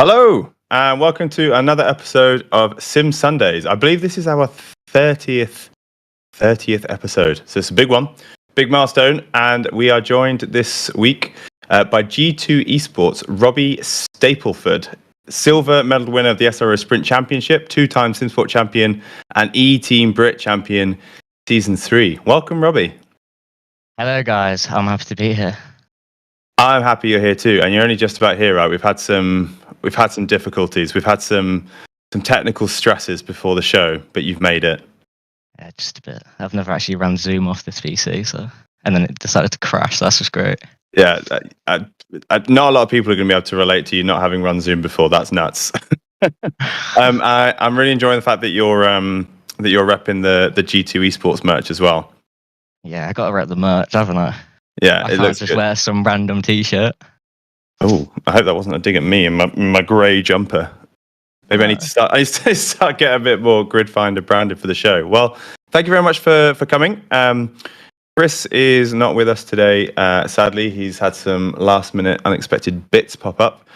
Hello, and welcome to another episode of Sim Sundays. I believe this is our 30th episode, so it's a big one, big milestone, and we are joined this week by G2 Esports, Robbie Stapleford, silver medal winner of the SRO Sprint Championship, two-time SimSport champion, and E-Team Brit champion, Season 3. Welcome, Robbie. Hello, guys. I'm happy to be here. I'm happy you're here too, and you're only just about here, right? We've had some difficulties. We've had some technical stresses before the show, but you've made it. Yeah, just a bit. I've never actually run Zoom off this PC, and then it decided to crash. That's just great. Yeah, not a lot of people are going to be able to relate to you not having run Zoom before. That's nuts. I'm really enjoying the fact that you're repping the G2 Esports merch as well. Yeah, I got to rep the merch, haven't I? Yeah, I can't just wear some random T-shirt. Oh, I hope that wasn't a dig at me and my grey jumper. Maybe I need to start getting a bit more Gridfinder branded for the show. Well, thank you very much for coming. Chris is not with us today. Sadly, he's had some last minute unexpected bits pop up.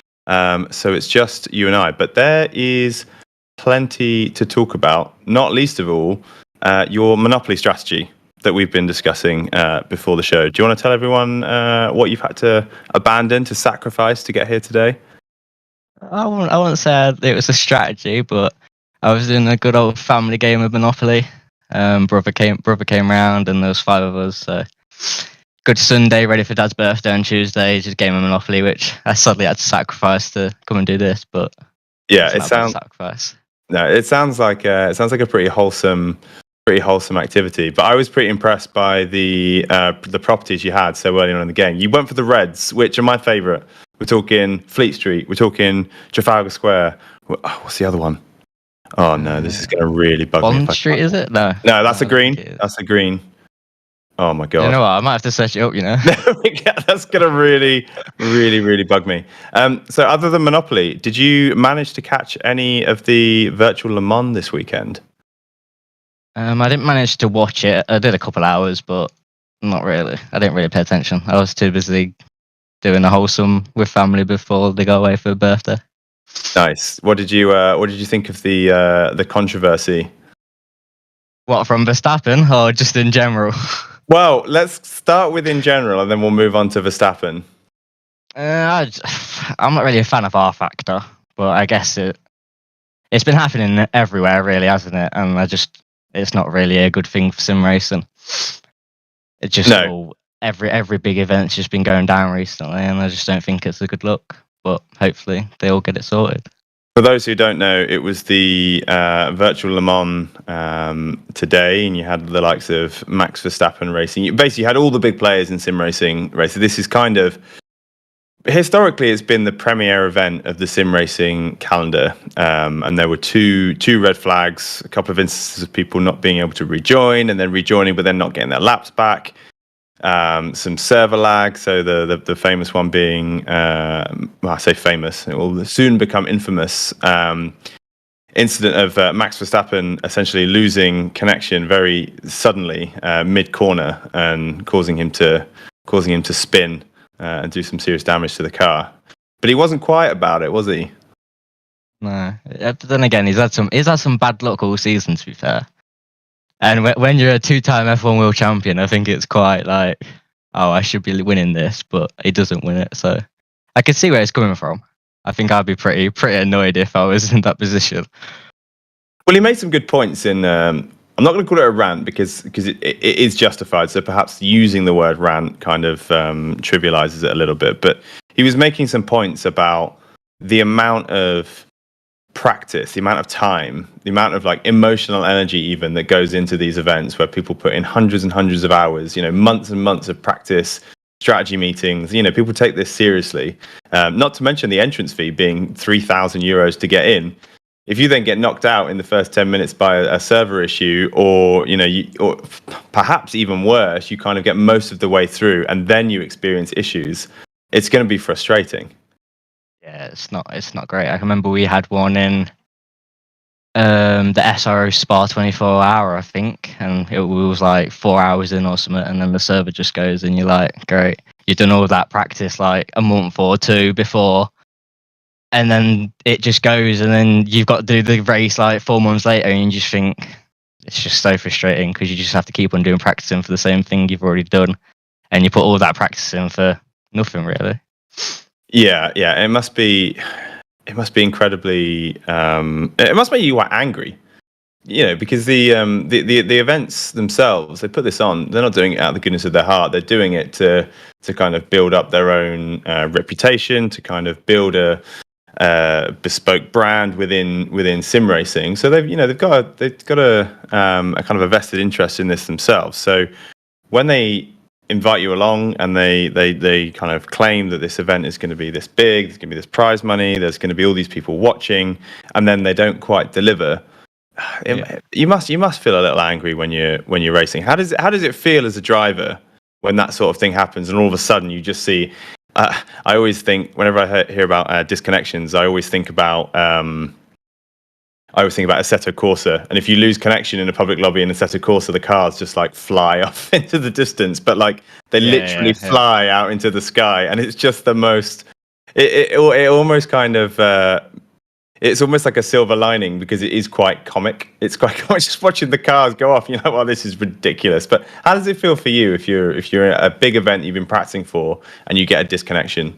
So it's just you and I. But there is plenty to talk about, not least of all, your Monopoly strategy that we've been discussing before the show. Do you want to tell everyone what you've had to abandon, to sacrifice to get here today? I wouldn't say it was a strategy, but I was in a good old family game of Monopoly. Brother came round, and there was 5 of us. So good Sunday, ready for Dad's birthday on Tuesday. Just game of Monopoly, which I suddenly had to sacrifice to come and do this. But yeah, it sounds sacrifice. No, it sounds like a pretty wholesome activity. But I was pretty impressed by the properties you had so early on in the game. You went for the reds, which are my favourite. We're talking Fleet Street. We're talking Trafalgar Square. What's the other one? Oh no, this is going to really bug me. Bond Street, is it? No, that's a green. That's a green. Oh my god! You know what? I might have to search it up. You know. That's going to really bug me. So, other than Monopoly, did you manage to catch any of the virtual Le Mans this weekend? I didn't manage to watch it. I did a couple hours, but not really. I didn't really pay attention. I was too busy doing a wholesome with family before they go away for a birthday. Nice. What did you think of the controversy? What, from Verstappen or just in general? Well, let's start with in general, and then we'll move on to Verstappen. I'm not really a fan of R Factor, but I guess it's been happening everywhere, really, hasn't it? And it's not really a good thing for sim racing. It's just every big event's just been going down recently, and I just don't think it's a good look. But hopefully they all get it sorted. For those who don't know, it was the virtual Le Mans today, and you had the likes of Max Verstappen racing. You basically had all the big players in sim racing race. This is kind of, historically, it's been the premier event of the sim racing calendar, and there were two red flags, a couple of instances of people not being able to rejoin, and then rejoining but then not getting their laps back. Some server lag, so the famous one being, I say famous, it will soon become infamous, incident of Max Verstappen essentially losing connection very suddenly mid-corner and causing him to spin and do some serious damage to the car. But he wasn't quiet about it, was he? No. But then again, he's had some bad luck all season, to be fair. And when you're a 2-time F1 world champion, I think it's quite like, oh, I should be winning this, but he doesn't win it. So I can see where it's coming from. I think I'd be pretty annoyed if I was in that position. Well, he made some good points in. I'm not going to call it a rant because it is justified. So perhaps using the word rant kind of trivializes it a little bit. But he was making some points about the amount of practice, the amount of time, the amount of like emotional energy even that goes into these events where people put in hundreds and hundreds of hours, months and months of practice, strategy meetings. People take this seriously. Not to mention the entrance fee being €3,000 to get in. If you then get knocked out in the first 10 minutes by a server issue, or or perhaps even worse, you kind of get most of the way through and then you experience issues, it's going to be frustrating. Yeah, it's not great. I remember we had one in the SRO Spa 24 hour, I think, and it was like 4 hours in or something, and then the server just goes, and you're like, great, you've done all of that practice like a month or two before, and then it just goes, and then you've got to do the race like 4 months later, and you just think it's just so frustrating because you just have to keep on practicing for the same thing you've already done, and you put all that practice in for nothing really. Yeah, it must be incredibly. It must make you quite angry, because the events themselves, they put this on. They're not doing it out of the goodness of their heart. They're doing it to kind of build up their own reputation, to kind of build a bespoke brand within sim racing. So they've got a kind of a vested interest in this themselves. So when they invite you along and they kind of claim that this event is going to be this big, there's going to be this prize money, there's going to be all these people watching, and then they don't quite deliver. You must feel a little angry when you're racing. How does it feel as a driver when that sort of thing happens, and all of a sudden you just see? I always think, whenever I hear about disconnections, I always think about Assetto Corsa, and if you lose connection in a public lobby in Assetto Corsa, the cars just like fly off into the distance, but like they literally fly out into the sky, and it's just the most. It almost kind of. It's almost like a silver lining because it is quite comic. It's quite comic just watching the cars go off. You're like, well, this is ridiculous. But how does it feel for you if you're at a big event you've been practicing for and you get a disconnection?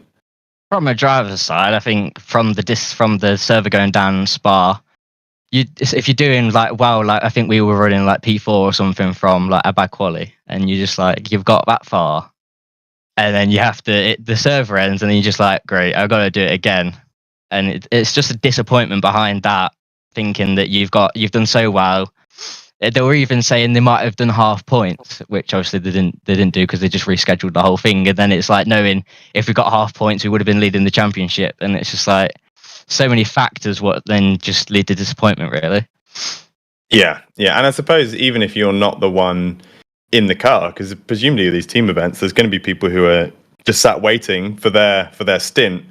From a driver's side, I think from the server going down Spa, if you're doing like I think we were running like P4 or something from like a bad quali, and you just like you've got that far, and then you have to the server ends, and then you're just like, great, I've got to do it again. And it's just a disappointment behind that, thinking that you've done so well. They were even saying they might have done half points, which obviously they didn't do because they just rescheduled the whole thing. And then it's like knowing if we got half points, we would have been leading the championship. And it's just like so many factors what then just lead to disappointment, really. Yeah. And I suppose even if you're not the one in the car, because presumably these team events, there's going to be people who are just sat waiting for their stint.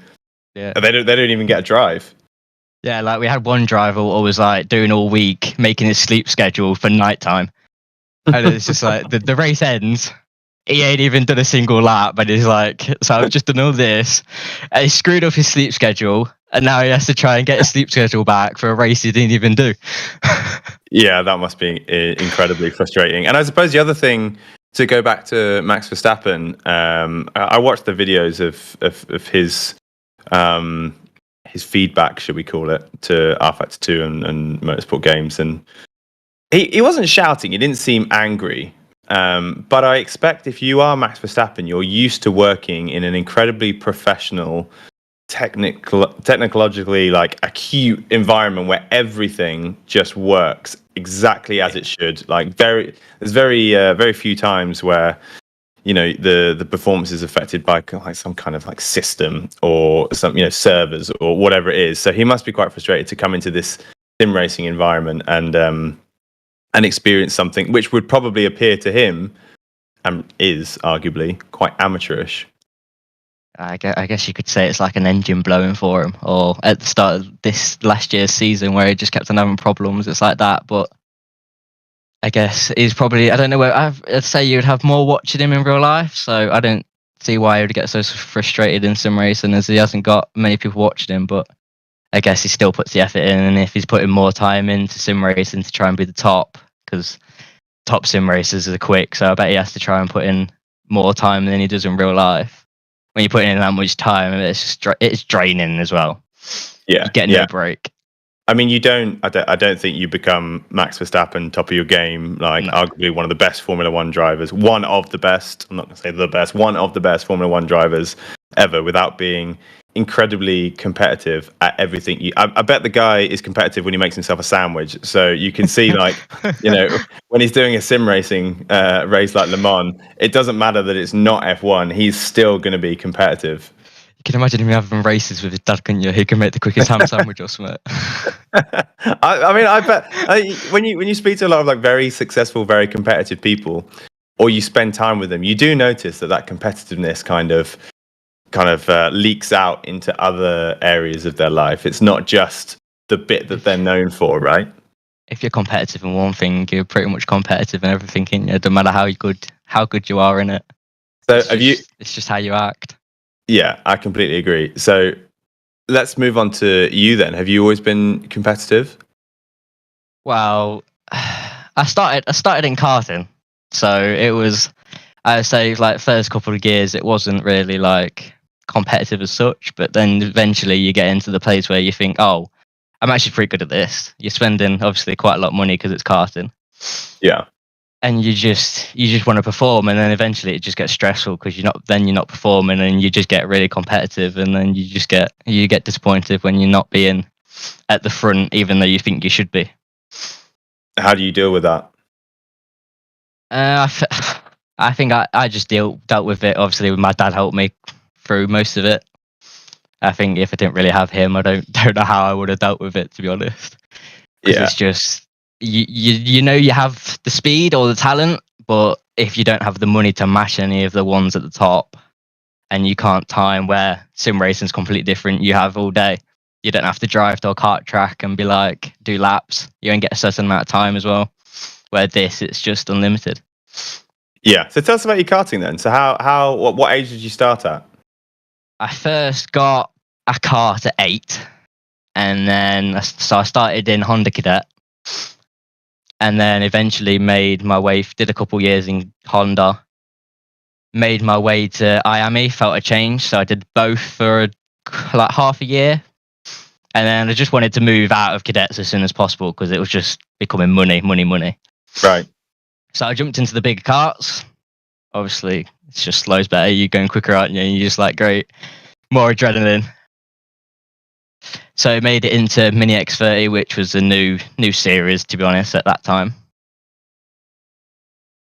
Yeah, they don't even get a drive. Yeah, like we had one driver who was like doing all week, making his sleep schedule for nighttime, and it's just like the race ends. He ain't even done a single lap, but he's like, so I've just done all this, and he screwed up his sleep schedule, and now he has to try and get his sleep schedule back for a race he didn't even do. Yeah, that must be incredibly frustrating. And I suppose the other thing, to go back to Max Verstappen, I watched the videos of his feedback, should we call it, to rFactor 2 and Motorsport Games, and he wasn't shouting. He didn't seem angry, but I expect if you are Max Verstappen, you're used to working in an incredibly professional, technologically like acute environment where everything just works exactly as it should. Like there's very few times where the performance is affected by like some kind of like system or some servers or whatever it is. So he must be quite frustrated to come into this sim racing environment and experience something which would probably appear to him and is arguably quite amateurish. I guess you could say it's like an engine blowing for him, or at the start of this last year's season where he just kept on having problems. It's like that, but I guess he's probably, I don't know, I'd say you'd have more watching him in real life, so I don't see why he would get so frustrated in sim racing, as he hasn't got many people watching him. But I guess he still puts the effort in, and if he's putting more time into sim racing to try and be the top, because top sim racers are quick, so I bet he has to try and put in more time than he does in real life. When you're putting in that much time, it's draining as well. Yeah, you get no break. I mean, I don't think you become Max Verstappen, top of your game, like arguably one of the best Formula One drivers, one of the best. I'm not going to say the best, one of the best Formula One drivers ever, without being incredibly competitive at everything. I bet the guy is competitive when he makes himself a sandwich. So you can see, like, when he's doing a sim racing race like Le Mans, it doesn't matter that it's not F1. He's still going to be competitive. You can imagine him having races with his dad, couldn't you? He can make the quickest ham sandwich or something. I mean, I bet when you speak to a lot of like very successful, very competitive people, or you spend time with them, you do notice that competitiveness kind of leaks out into other areas of their life. It's not just the bit that they're known for, right? If you're competitive in one thing, you're pretty much competitive in everything, in you? No matter how good you are in it. So it's just how you act. Yeah, I completely agree. So let's move on to you then. Have you always been competitive? Well, I started in karting, so it was, I would say, like first couple of years it wasn't really like competitive as such, but then eventually you get into the place where you think, oh, I'm actually pretty good at this. You're spending obviously quite a lot of money because it's karting, Yeah. and you just want to perform, and then eventually it just gets stressful because you're not performing, and you just get really competitive, and then you get disappointed when you're not being at the front, even though you think you should be. How do you deal with that? I think I just dealt with it. Obviously, my dad helped me through most of it. I think if I didn't really have him, I don't know how I would have dealt with it, to be honest. Because Yeah. it's just you know you have the speed or the talent, but if you don't have the money to match any of the ones at the top, and you can't time, where sim racing is completely different. You have all day. You don't have to drive to a kart track and be like do laps. You only get a certain amount of time as well. Where this, it's just unlimited. Yeah. So tell us about your karting then. So what age did you start at? I first got a kart at 8, and then I started in Honda Cadet, and then eventually made my way. Did a couple years in Honda. Made my way to Miami. Felt a change, so I did both for like half a year, and then I just wanted to move out of cadets as soon as possible because it was just becoming money. Right. So I jumped into the bigger karts. Obviously, it's just slows better. You're going quicker, aren't you? And you're just like, great, more adrenaline. So I made it into Mini X30, which was a new series, to be honest, at that time.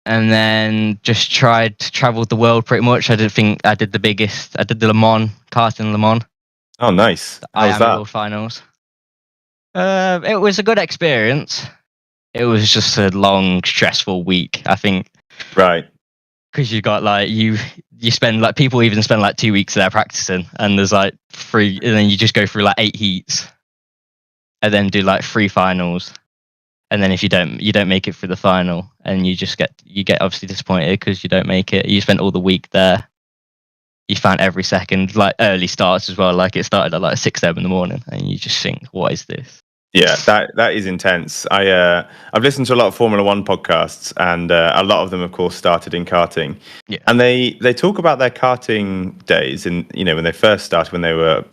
And then just traveled the world pretty much. I did the biggest. I did the Le Mans, karting Le Mans, Oh, nice. How was Miami that? World Finals. It was a good experience. It was just a long, stressful week, I think, Right. because you got like you spend like people even spend like 2 weeks there practicing, and there's like 3, and then you just go through like 8 heats, and then do like 3 finals, and then if you don't make it through the final, and you get obviously disappointed because you don't make it. You spent all the week there. You found every second, like early starts as well. Like it started at like 6 a.m. in the morning, and you just think, what is this? Yeah, that is intense. I've listened to a lot of Formula One podcasts, and a lot of them, of course, started in karting. Yeah. And they talk about their karting days, and when they first started, when they were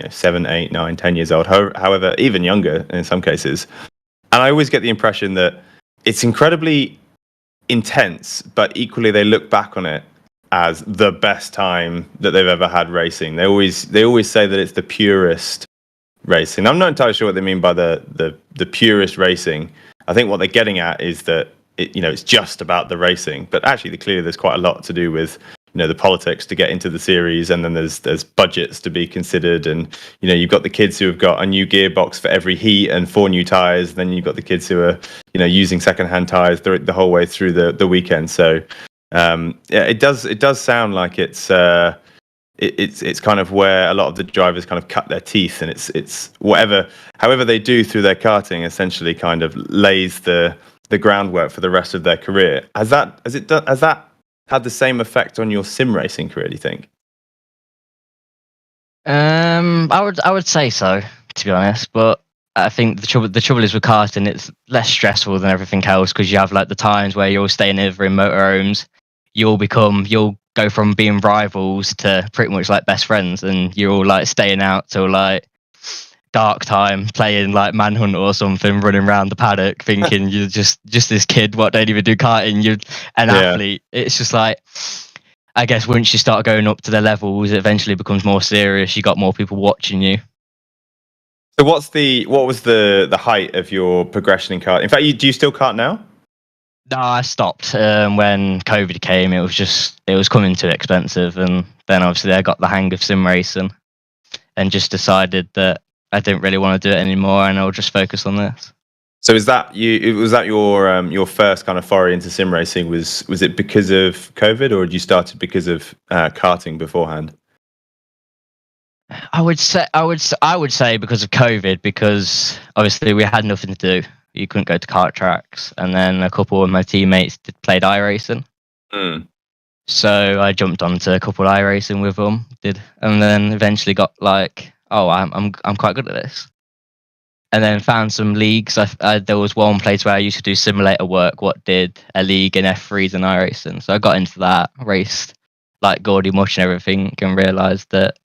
7, 8, 9, 10 years old. However, even younger in some cases. And I always get the impression that it's incredibly intense, but equally they look back on it as the best time that they've ever had racing. They always say that it's the purest racing. I'm not entirely sure what they mean by the purest racing. I think what they're getting at is that it's just about the racing, but actually clearly there's quite a lot to do with the politics to get into the series, and then there's budgets to be considered, and you've got the kids who have got a new gearbox for every heat and 4 new tires, then you've got the kids who are using secondhand tires the whole way through the weekend. So yeah, it does sound like it's kind of where a lot of the drivers kind of cut their teeth, and it's however they do through their karting essentially kind of lays the groundwork for the rest of their career. Has that had the same effect on your sim racing career, do you think? I would say so, to be honest, but I think the trouble is with karting, it's less stressful than everything else because you have like the times where you're staying over in motorhomes. You'll go from being rivals to pretty much like best friends, and you're all like staying out till like dark time, playing like Manhunt or something, running around the paddock, thinking you're just this kid what don't even do karting. You're an athlete. It's just like, I guess once you start going up to the levels, it eventually becomes more serious. You got more people watching you. So what was the height of your progression in kart? In fact, do you still kart now? No, I stopped when COVID came. It was coming too expensive, and then obviously I got the hang of sim racing, and just decided that I didn't really want to do it anymore, and I'll just focus on this. So was that your first kind of foray into sim racing? Was it because of COVID, or had you started because of karting beforehand? I would say because of COVID, because obviously we had nothing to do. You couldn't go to kart tracks, and then a couple of my teammates played iRacing. So I jumped onto a couple of iRacing with them, and then eventually got like oh, I'm quite good at this. And then found some leagues. There was one place where I used to do simulator work, what did a league in F3s and iRacing. So I got into that, raced like Gordy Mush and everything, and realised that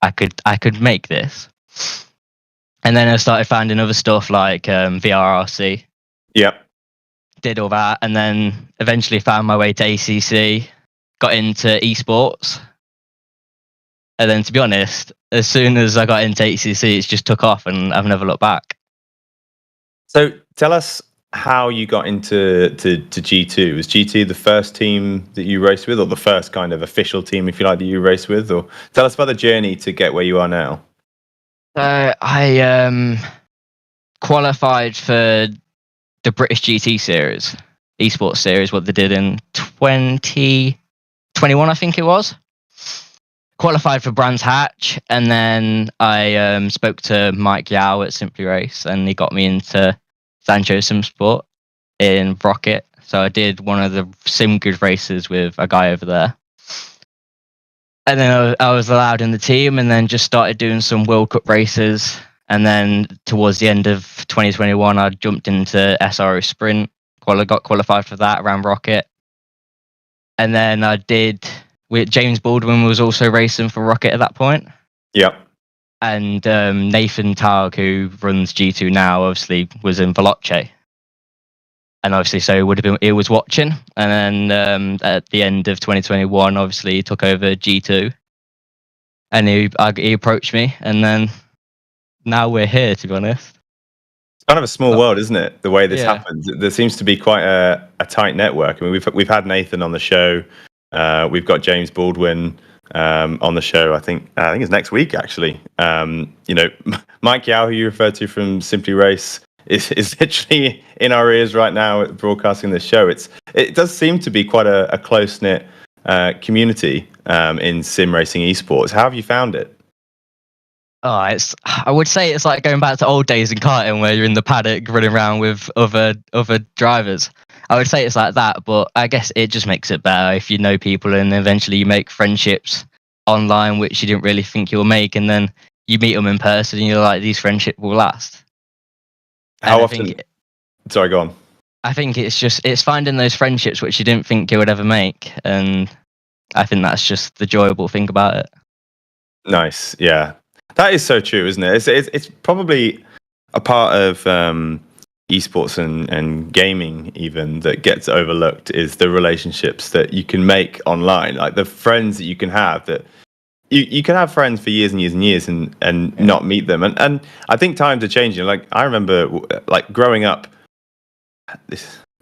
I could make this. And then I started finding other stuff like VRRC. Yep. Did all that, and then eventually found my way to ACC, got into esports. And then, to be honest, as soon as I got into ACC, it's just took off, and I've never looked back. So tell us how you got into G2. Was G2 the first team that you raced with, or the first kind of official team, if you like, that you raced with? Or tell us about the journey to get where you are now. I qualified for the British GT series, esports series, what they did in 2021, I think it was. Qualified for Brands Hatch, and then I spoke to Mike Yao at Simply Race, and he got me into Sancho Sim Sport in Rocket. So I did one of the SimGrid races with a guy over there. And then I was allowed in the team, and then just started doing some World Cup races. And then towards the end of 2021, I jumped into SRO Sprint, got qualified for that around Rocket. And then I did... James Baldwin was also racing for Rocket at that point. Yep. And Nathan Targ, who runs G2 now, obviously was in Veloce. And obviously, so he was watching. And then at the end of 2021, obviously, he took over G2. And he approached me. And then now we're here, to be honest. It's kind of a small world, isn't it? The way this Yeah. happens. There seems to be quite a tight network. I mean, we've had Nathan on the show. We've got James Baldwin on the show. I think it's next week, actually. Mike Yao, who you referred to from Simply Race, is literally in our ears right now broadcasting this show. It does seem to be quite a close knit community in sim racing esports. How have you found it? I would say it's like going back to old days in karting, where you're in the paddock running around with other drivers. I would say it's like that, but I guess it just makes it better if you know people, and eventually you make friendships online, which you didn't really think you'll make, and then you meet them in person, and you're like, these friendships will last. How often? Sorry, go on. I think it's finding those friendships which you didn't think you would ever make, and I think that's just the enjoyable thing about it. Nice, yeah, that is so true, isn't it? It's probably a part of esports and gaming even that gets overlooked, is the relationships that you can make online, like the friends that you can have. That you can have friends for years and years and years and not meet them, and I think times are changing. Like I remember, like growing up,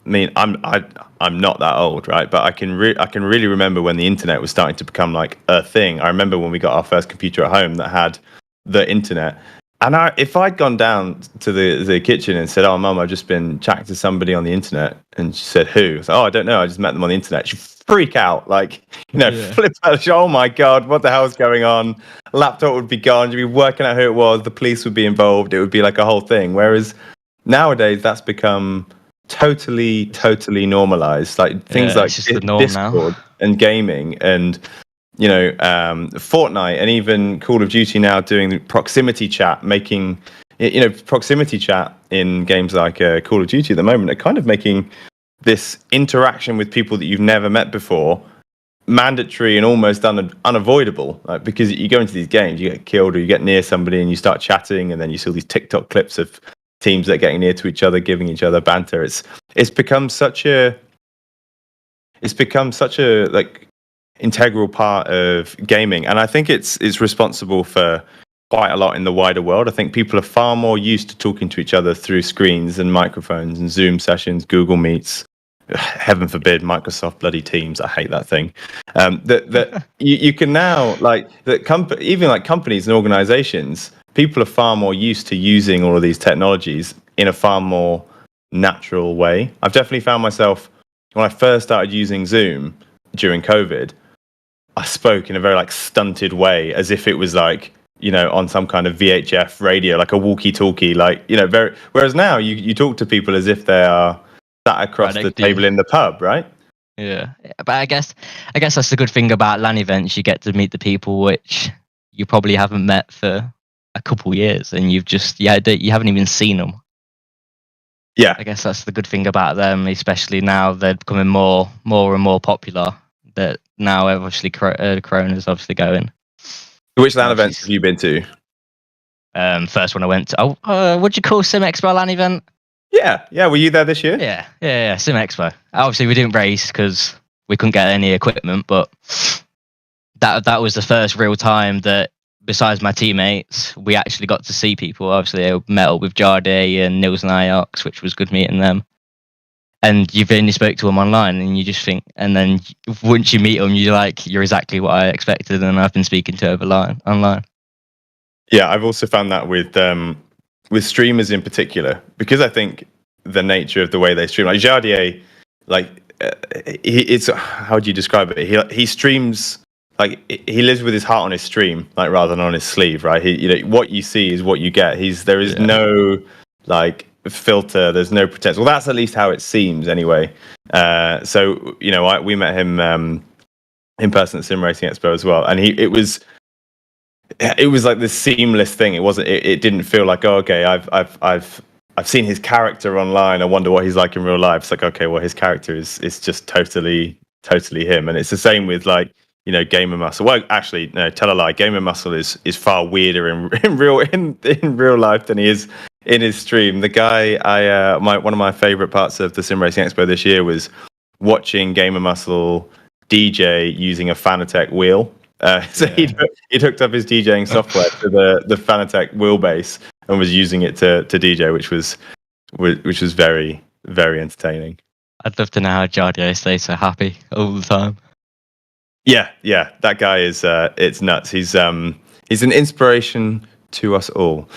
I'm not that old, right? But I can really remember when the internet was starting to become like a thing. I remember when we got our first computer at home that had the internet. And if I'd gone down to the kitchen and said, "Oh, Mum, I've just been chatting to somebody on the internet," and she said, "Who?" I was like, "Oh, I don't know. I just met them on the internet." She'd freak out, flip out. Oh my God, what the hell's going on? Laptop would be gone. You'd be working out who it was. The police would be involved. It would be like a whole thing. Whereas nowadays, that's become totally normalized. Like things like Discord and gaming and Fortnite and even Call of Duty now doing proximity chat, making proximity chat in games like Call of Duty at the moment are kind of making this interaction with people that you've never met before mandatory and almost unavoidable, because you go into these games, you get killed or you get near somebody and you start chatting, and then you see all these TikTok clips of teams that are getting near to each other, giving each other banter. It's become such a like integral part of gaming, and I think it's responsible for quite a lot in the wider world. I think people are far more used to talking to each other through screens and microphones and Zoom sessions, Google Meets, heaven forbid Microsoft bloody Teams. I hate that thing. That you can now, like, even like companies and organizations, people are far more used to using all of these technologies in a far more natural way. I've definitely found myself, when I first started using Zoom during COVID, I spoke in a very like stunted way, as if it was like, on some kind of VHF radio, like a walkie-talkie, very. Whereas now you talk to people as if they are sat across the table in the pub, right? Yeah, but I guess that's the good thing about LAN events. You get to meet the people which you probably haven't met for a couple years, and you haven't even seen them. Yeah, I guess that's the good thing about them, especially now they're becoming more and more popular. That now obviously Corona's obviously going. which LAN events have you been to? First one I went to. What do you call Sim Expo LAN event? Yeah. Were you there this year? Yeah. Sim Expo. Obviously, we didn't race because we couldn't get any equipment, but that was the first real time that, besides my teammates, we actually got to see people. Obviously, I met up with Jardy and Nils and Iox, which was good meeting them. And you've only spoke to them online, and you just think, and then once you meet them, you're exactly what I expected, and I've been speaking to online. Yeah, I've also found that with streamers in particular, because I think the nature of the way they stream, like Jardier, like it's how do you describe it? He streams like he lives with his heart on his stream, like rather than on his sleeve, right? What you see is what you get. There is no like filter. There's no pretense. Well, that's at least how it seems, anyway. So we met him in person at Sim Racing Expo as well, and it was like this seamless thing. It wasn't. It didn't feel like, oh, okay, I've seen his character online. I wonder what he's like in real life. It's like, okay, well, his character is just totally him. And it's the same with like Gamer Muscle. Well, actually, no, tell a lie. Gamer Muscle is far weirder in real life than he is in his stream. The guy one of my favorite parts of the Sim Racing Expo this year was watching Gamer Muscle DJ using a Fanatec wheel. So he'd hooked up his DJing software to the Fanatec wheelbase and was using it to DJ, which was very, very entertaining. I'd love to know how Jardier stays so happy all the time. Yeah, that guy is it's nuts. He's an inspiration to us all.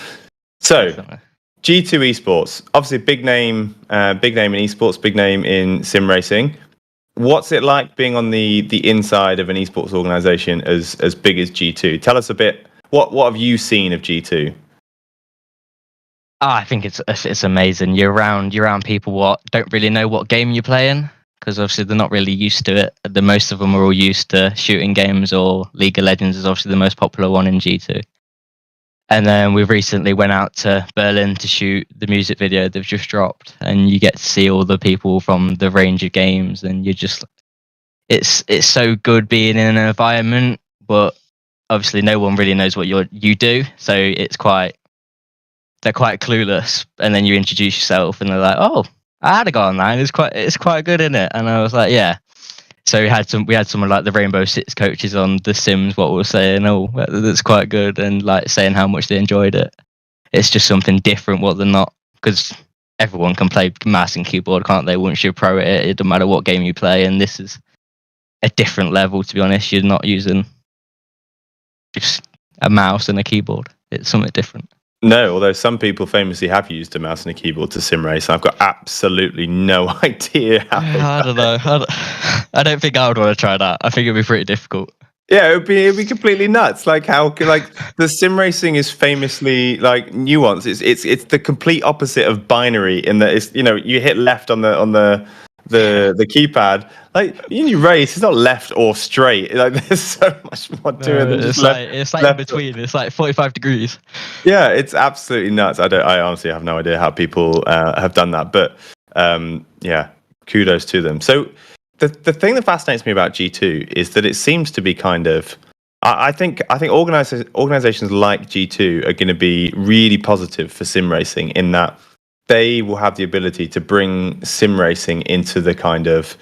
So definitely. G2 Esports, obviously big name in esports, big name in sim racing. What's it like being on the inside of an esports organization as big as G2? Tell us a bit. What have you seen of G2? I think it's amazing. You're around people what don't really know what game you're playing, because obviously they're not really used to it. The most of them are all used to shooting games, or League of Legends is obviously the most popular one in G2. And then we recently went out to Berlin to shoot the music video they've just dropped, and you get to see all the people from the range of games, and it's so good being in an environment, but obviously no one really knows what you do, so they're quite clueless. And then you introduce yourself, and they're like, "Oh, I had a go online. It's quite good, isn't it?" And I was like, "Yeah." So we had someone like the Rainbow Six coaches on the Sims, what we're saying, "Oh, that's quite good," and like saying how much they enjoyed it. It's just something different what they're not, because everyone can play mouse and keyboard, can't they? Once you're pro at it, it doesn't matter what game you play, and this is a different level, to be honest. You're not using just a mouse and a keyboard. It's something different. No, although some people famously have used a mouse and a keyboard to sim race. I've got absolutely no idea how. I don't know. I don't think I would want to try that. I think it'd be pretty difficult. Yeah, it'd be completely nuts. Like the sim racing is famously like nuanced. It's the complete opposite of binary in that it's you hit left on the keypad. Like you race, it's not left or straight. Like there's so much more to it than just left. It's like in between. It's like 45 degrees. Yeah, it's absolutely nuts. I honestly have no idea how people have done that, but yeah, kudos to them. So the thing that fascinates me about G2 is that it seems to be kind of. I think organizations like G2 are going to be really positive for sim racing in that they will have the ability to bring sim racing into the kind of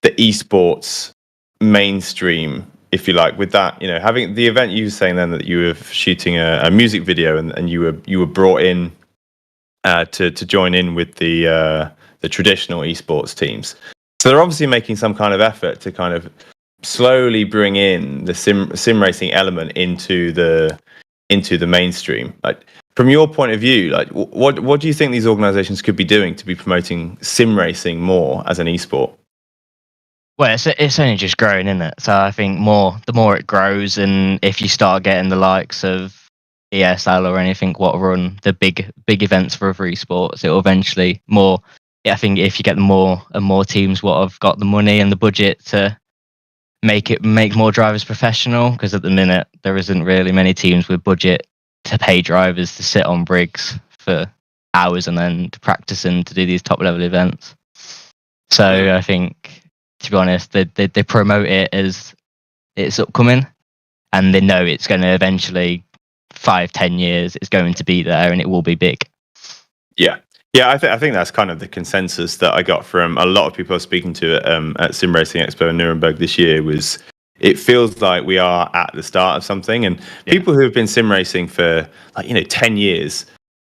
the esports mainstream, if you like, with that, having the event you were saying then that you were shooting a music video and you were brought in to join in with the traditional esports teams. So they're obviously making some kind of effort to kind of slowly bring in the sim racing element into the mainstream. Like, from your point of view, like what do you think these organizations could be doing to be promoting sim racing more as an esport? Well, it's only just growing, isn't it? So I think the more it grows, and if you start getting the likes of ESL or anything, what run the big events for other esports, it'll eventually more. I think if you get more and more teams what have got the money and the budget to make more drivers professional, because at the minute there isn't really many teams with budget to pay drivers to sit on rigs for hours and then to practice and to do these top level events. So I think, to be honest, they promote it as it's upcoming, and they know it's going to eventually 5-10 years it's going to be there and it will be big. Yeah, I think that's kind of the consensus that I got from a lot of people I was speaking to at Sim Racing Expo in Nuremberg this year. Was it feels like we are at the start of something, and people who have been sim racing for 10 years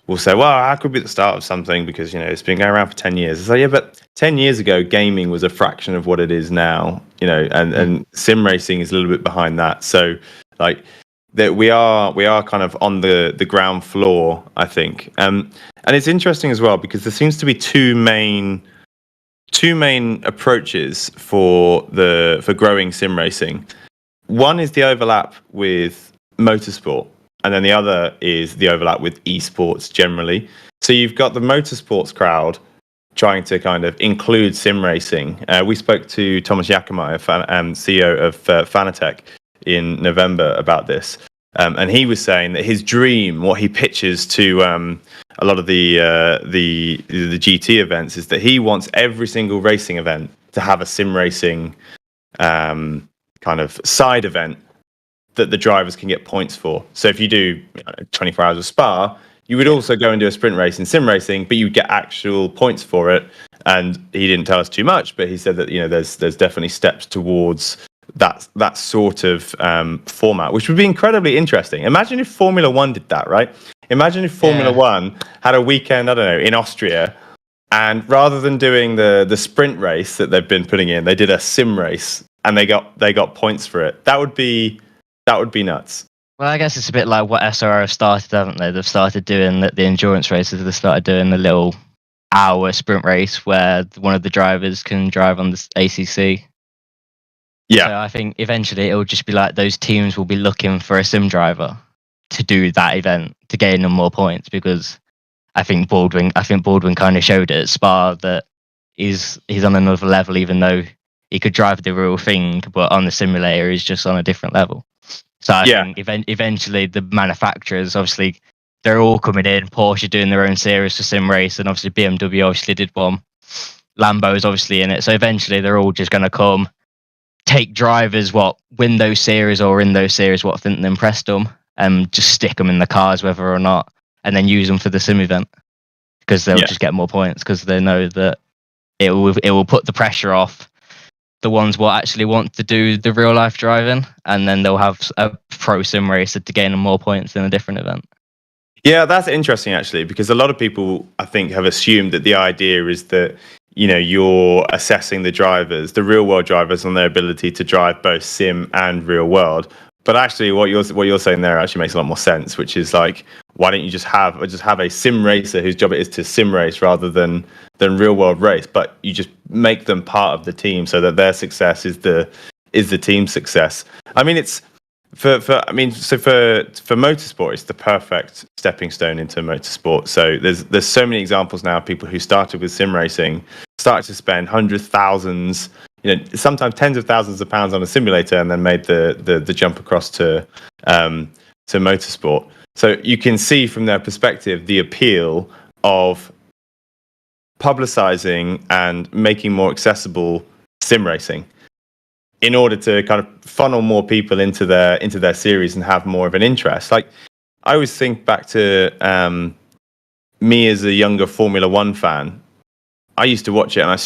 will say, well, how could be the start of something because it's been going around for 10 years. It's like, yeah, but 10 years ago gaming was a fraction of what it is now, and sim racing is a little bit behind that. So like that we are kind of on the ground floor, I think. And it's interesting as well because there seems to be two main approaches for growing sim racing. One is the overlap with motorsport, and then the other is the overlap with esports generally. So you've got the motorsports crowd trying to kind of include sim racing. We spoke to Thomas Jakomeyer, CEO of Fanatec, in November about this. And he was saying that his dream, what he pitches to a lot of the GT events, is that he wants every single racing event to have a sim racing kind of side event that the drivers can get points for. So if you do 24 hours of Spa, you would also go and do a sprint race in sim racing, but you get actual points for it. And he didn't tell us too much, but he said that there's definitely steps towards that sort of format, which would be incredibly interesting. Imagine if Formula One did that, right? Imagine if Formula One had a weekend, I don't know, in Austria, and rather than doing the sprint race that they've been putting in, they did a sim race and they got points for it. That would be nuts. Well, I guess it's a bit like what SRO have started, haven't they? They've started doing the endurance races. They started doing the little hour sprint race where one of the drivers can drive on the ACC. Yeah. So I think eventually it will just be like those teams will be looking for a sim driver to do that event to gain them more points, because I think Baldwin kind of showed it at Spa that he's on another level, even though he could drive the real thing, but on the simulator he's just on a different level. So I think eventually the manufacturers, obviously, they're all coming in. Porsche doing their own series for sim race, and obviously BMW obviously did one. Lambo's obviously in it. So eventually they're all just going to come, take drivers what win those series or in those series what think impressed them, and just stick them in the cars whether or not, and then use them for the sim event, because they'll just get more points because they know that it will put the pressure off the ones what actually want to do the real life driving, and then they'll have a pro sim racer to gain them more points in a different event. Yeah, that's interesting actually, because a lot of people I think have assumed that the idea is that you're assessing the drivers, the real world drivers, on their ability to drive both sim and real world. But actually, what you're saying there actually makes a lot more sense, which is like, why don't you just have a sim racer whose job it is to sim race rather than real world race? But you just make them part of the team so that their success is the team's success. I mean, it's for motorsport, it's the perfect stepping stone into motorsport. So there's so many examples now of people who started with sim racing, started to spend hundreds, thousands, sometimes tens of thousands of pounds on a simulator, and then made the jump across to motorsport. So you can see from their perspective the appeal of publicizing and making more accessible sim racing in order to kind of funnel more people into their series and have more of an interest. Like, I always think back to me as a younger Formula One fan. I used to watch it and I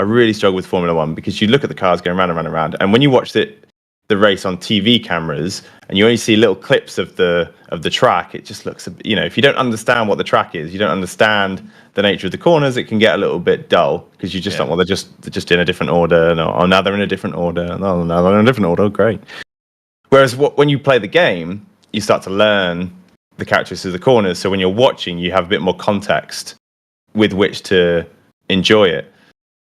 really struggled with Formula One, because you look at the cars going round and round and round, and when you watch the race on TV cameras and you only see little clips of the track, it just looks, if you don't understand what the track is, you don't understand the nature of the corners, it can get a little bit dull, because you just don't, well, they're just in a different order, and now they're in a different order, no, now they're in a different order, great. Whereas when you play the game, you start to learn the characteristics of the corners, so when you're watching, you have a bit more context with which to enjoy it.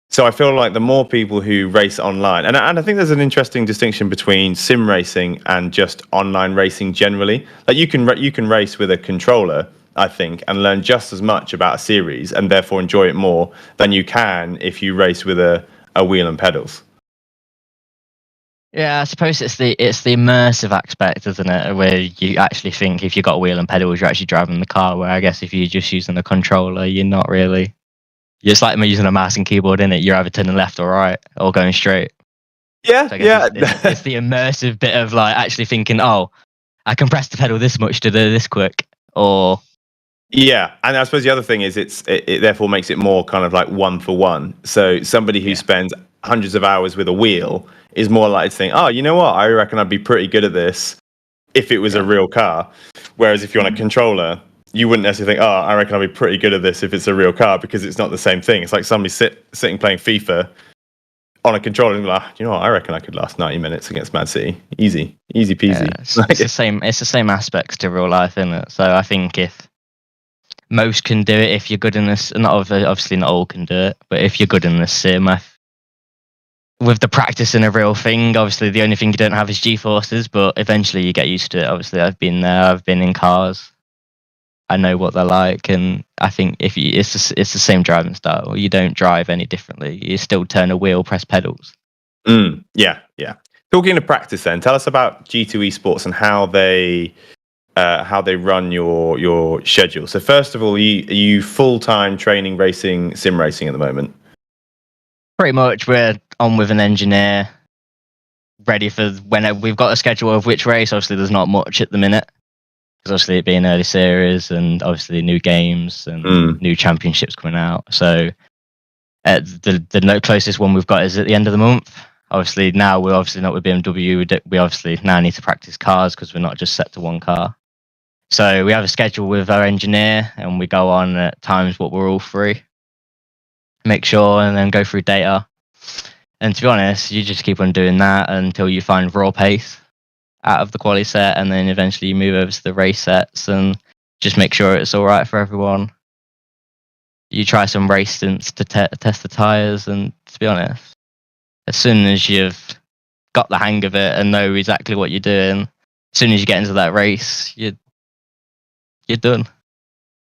So I feel like the more people who race online, and I think there's an interesting distinction between sim racing and just online racing generally. Like, you can race with a controller, I think, and learn just as much about a series and therefore enjoy it more than you can if you race with a wheel and pedals. Yeah, I suppose it's the immersive aspect, isn't it? Where you actually think if you've got a wheel and pedals, you're actually driving the car. Where I guess if you're just using the controller, you're not really. It's like using a mouse and keyboard, in it. You're either turning left or right, or going straight. Yeah, So I yeah. guess it's the immersive bit of like actually thinking, oh, I can press the pedal this much to do this quick, or Yeah, and I suppose the other thing is it therefore makes it more kind of like one for one. So somebody who spends hundreds of hours with a wheel is more likely to think, oh, you know what, I reckon I'd be pretty good at this if it was a real car. Whereas if you're on a controller, you wouldn't necessarily think, oh, I reckon I'd be pretty good at this if it's a real car, because it's not the same thing. It's like somebody sitting playing FIFA on a controller and be like, you know what, I reckon I could last 90 minutes against Man City. Easy peasy. Yeah, it's the same. It's the same aspects to real life, isn't it? So I think if most can do it, if you're good in this, not obviously not all can do it, but if you're good in this sim, with the practice in a real thing, obviously the only thing you don't have is G-forces, but eventually you get used to it. Obviously, I've been there. I've been in cars. I know what they're like, and I think it's the same driving style. You don't drive any differently. You still turn a wheel, press pedals. Yeah. Talking of practice, then tell us about G2 Esports and how they run your schedule. So first of all, are you full-time training sim racing at the moment? Pretty much, we're on with an engineer, ready for when we've got a schedule of which race. Obviously, there's not much at the minute, because obviously it being early series and obviously new games and new championships coming out. So the closest one we've got is at the end of the month. Obviously now we're obviously not with BMW. We obviously now need to practice cars because we're not just set to one car. So we have a schedule with our engineer, and we go on at times what we're all free. Make sure, and then go through data. And to be honest, you just keep on doing that until you find raw pace out of the quali set, and then eventually you move over to the race sets and just make sure it's all right for everyone. You try some race stints to test the tires, and to be honest, as soon as you've got the hang of it and know exactly what you're doing, as soon as you get into that race, you're done.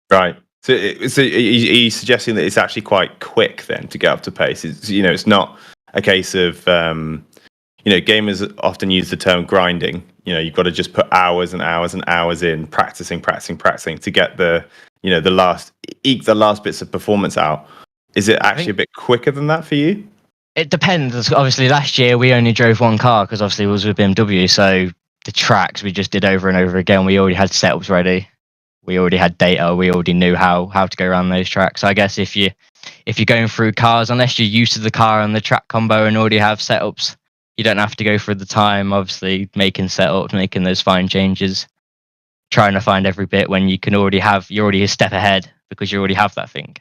Right. So are you suggesting that it's actually quite quick then to get up to pace? It's not a case of gamers often use the term grinding. You've got to just put hours and hours and hours in practicing to get the last bits of performance out. Is it actually a bit quicker than that for you? It depends. Obviously, last year we only drove one car because obviously it was with BMW. So the tracks we just did over and over again. We already had setups ready. We already had data. We already knew how to go around those tracks. So I guess if you're going through cars, unless you're used to the car and the track combo and already have setups, you don't have to go through the time. Obviously, making setups, making those fine changes, trying to find every bit when you're already a step ahead because you already have that thing.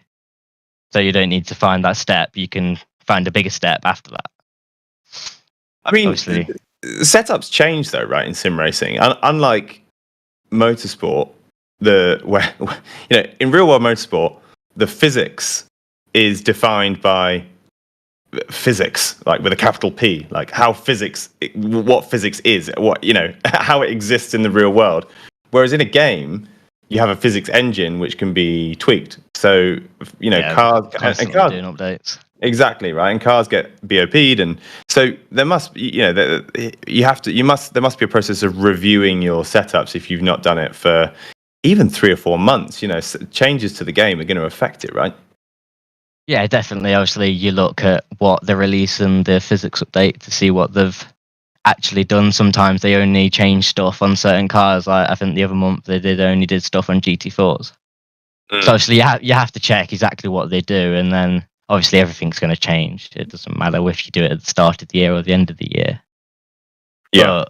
So you don't need to find that step. You can find a bigger step after that. I mean, obviously, setups change though, right? In sim racing, unlike motorsport, in real world motorsport, the physics is defined by physics, like with a capital P, like what physics is, how it exists in the real world. Whereas in a game, you have a physics engine which can be tweaked. So cars constantly doing updates. Exactly right, and cars get BOP'd, and so there must there must be a process of reviewing your setups if you've not done it for even 3 or 4 months. Changes to the game are going to affect it, right? Yeah, definitely. Obviously, you look at what the release and the physics update to see what they've actually done. Sometimes they only change stuff on certain cars. Like I think the other month they only did stuff on GT4s. So obviously you have to check exactly what they do, and then obviously everything's going to change. It doesn't matter if you do it at the start of the year or the end of the year. Yeah.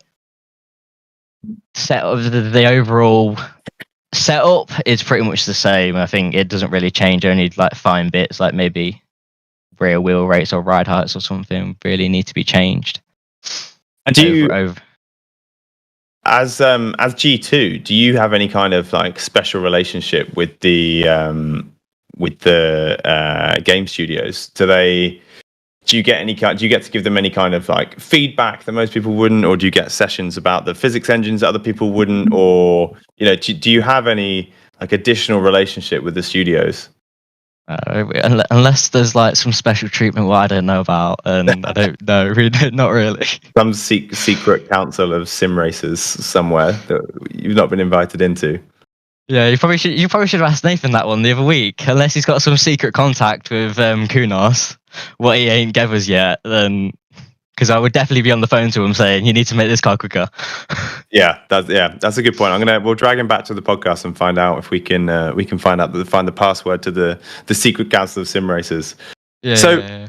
But the overall setup is pretty much the same. I think it doesn't really change. Only like fine bits, like maybe rear wheel rates or ride heights or something, really need to be changed. And do you, as G2, do you have any kind of like special relationship with the game studios? Do you get to give them any kind of like feedback that most people wouldn't, or do you get sessions about the physics engines that other people wouldn't, or do you have any like additional relationship with the studios? Unless there's like some special treatment what I don't know about, and I don't know, really, not really. Some secret council of sim racers somewhere that you've not been invited into. Yeah, you probably should. You probably should have asked Nathan that one the other week. Unless he's got some secret contact with Kunos, what he ain't gave us yet, then because I would definitely be on the phone to him saying you need to make this car quicker. That's a good point. We'll drag him back to the podcast and find out if we can find the password to the secret council of sim racers. Yeah.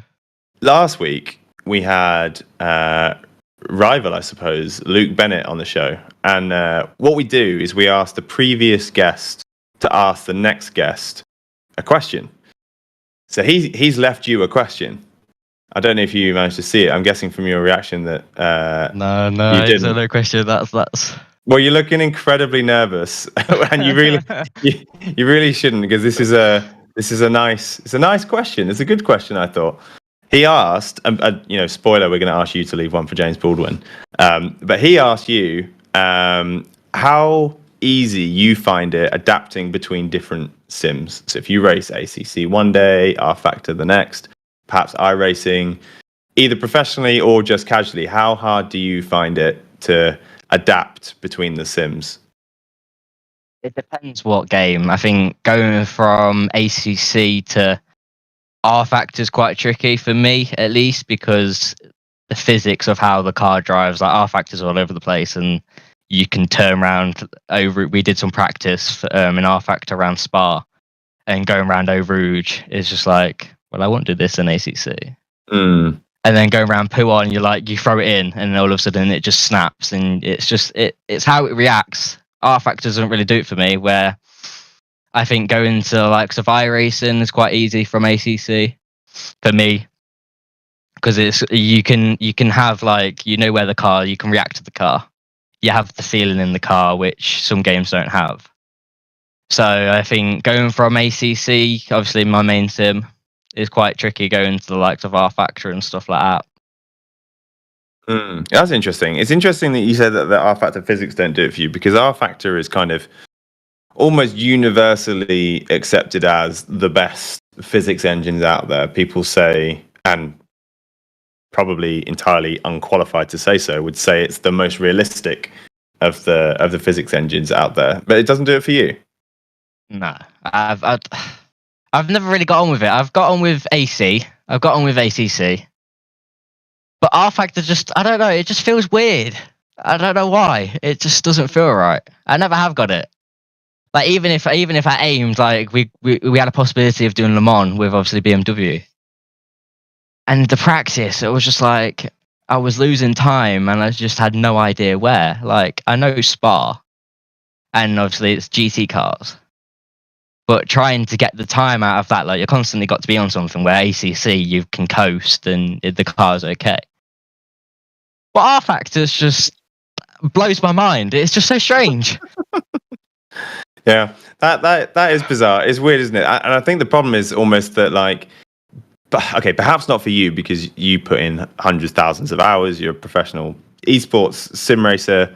Last week we had rival, I suppose, Luke Bennett on the show, and what we do is we ask the previous guest to ask the next guest a question. So he's left you a question. I don't know if you managed to see it. I'm guessing from your reaction that no, it's a no question. That's. Well, you're looking incredibly nervous, and you really shouldn't, because this is a nice question. It's a good question, I thought. He asked, spoiler, we're going to ask you to leave one for James Baldwin, but he asked you how easy you find it adapting between different sims. So if you race ACC one day, R Factor the next, perhaps iRacing, either professionally or just casually, how hard do you find it to adapt between the sims? It depends what game. I think going from ACC to R Factor is quite tricky for me, at least, because the physics of how the car drives, like R Factor's all over the place, and you can turn around over. We did some practice in R Factor around Spa, and going around Eau Rouge is just like, well, I won't do this in ACC. And then going around Pouon, you throw it in, and all of a sudden it just snaps, and it's how it reacts. R Factor doesn't really do it for me, where I think going to like iRacing is quite easy from ACC for me, because it's you can have where the car, you can react to the car, you have the feeling in the car, which some games don't have. So I think going from ACC, obviously my main sim, is quite tricky going to the likes of R Factor and stuff like that. That's interesting. It's interesting that you said that the R Factor physics don't do it for you, because R Factor is kind of almost universally accepted as the best physics engines out there. People say, and probably entirely unqualified to say so, would say it's the most realistic of the physics engines out there. But it doesn't do it for you. No, I've never really got on with it. I've got on with AC. I've got on with ACC. But R Factor I don't know, it just feels weird. I don't know why. It just doesn't feel right. I never have got it. Like even if I aimed, like we had a possibility of doing Le Mans with obviously BMW. And the practice, it was just like I was losing time and I just had no idea where. Like I know Spa, and obviously it's GT cars. But trying to get the time out of that, like you're constantly got to be on something where ACC you can coast and the car's okay. But R Factor's just blows my mind. It's just so strange. Yeah, that is bizarre. It's weird, isn't it? And I think the problem is almost that, like, okay, perhaps not for you because you put in hundreds, thousands of hours. You're a professional esports sim racer.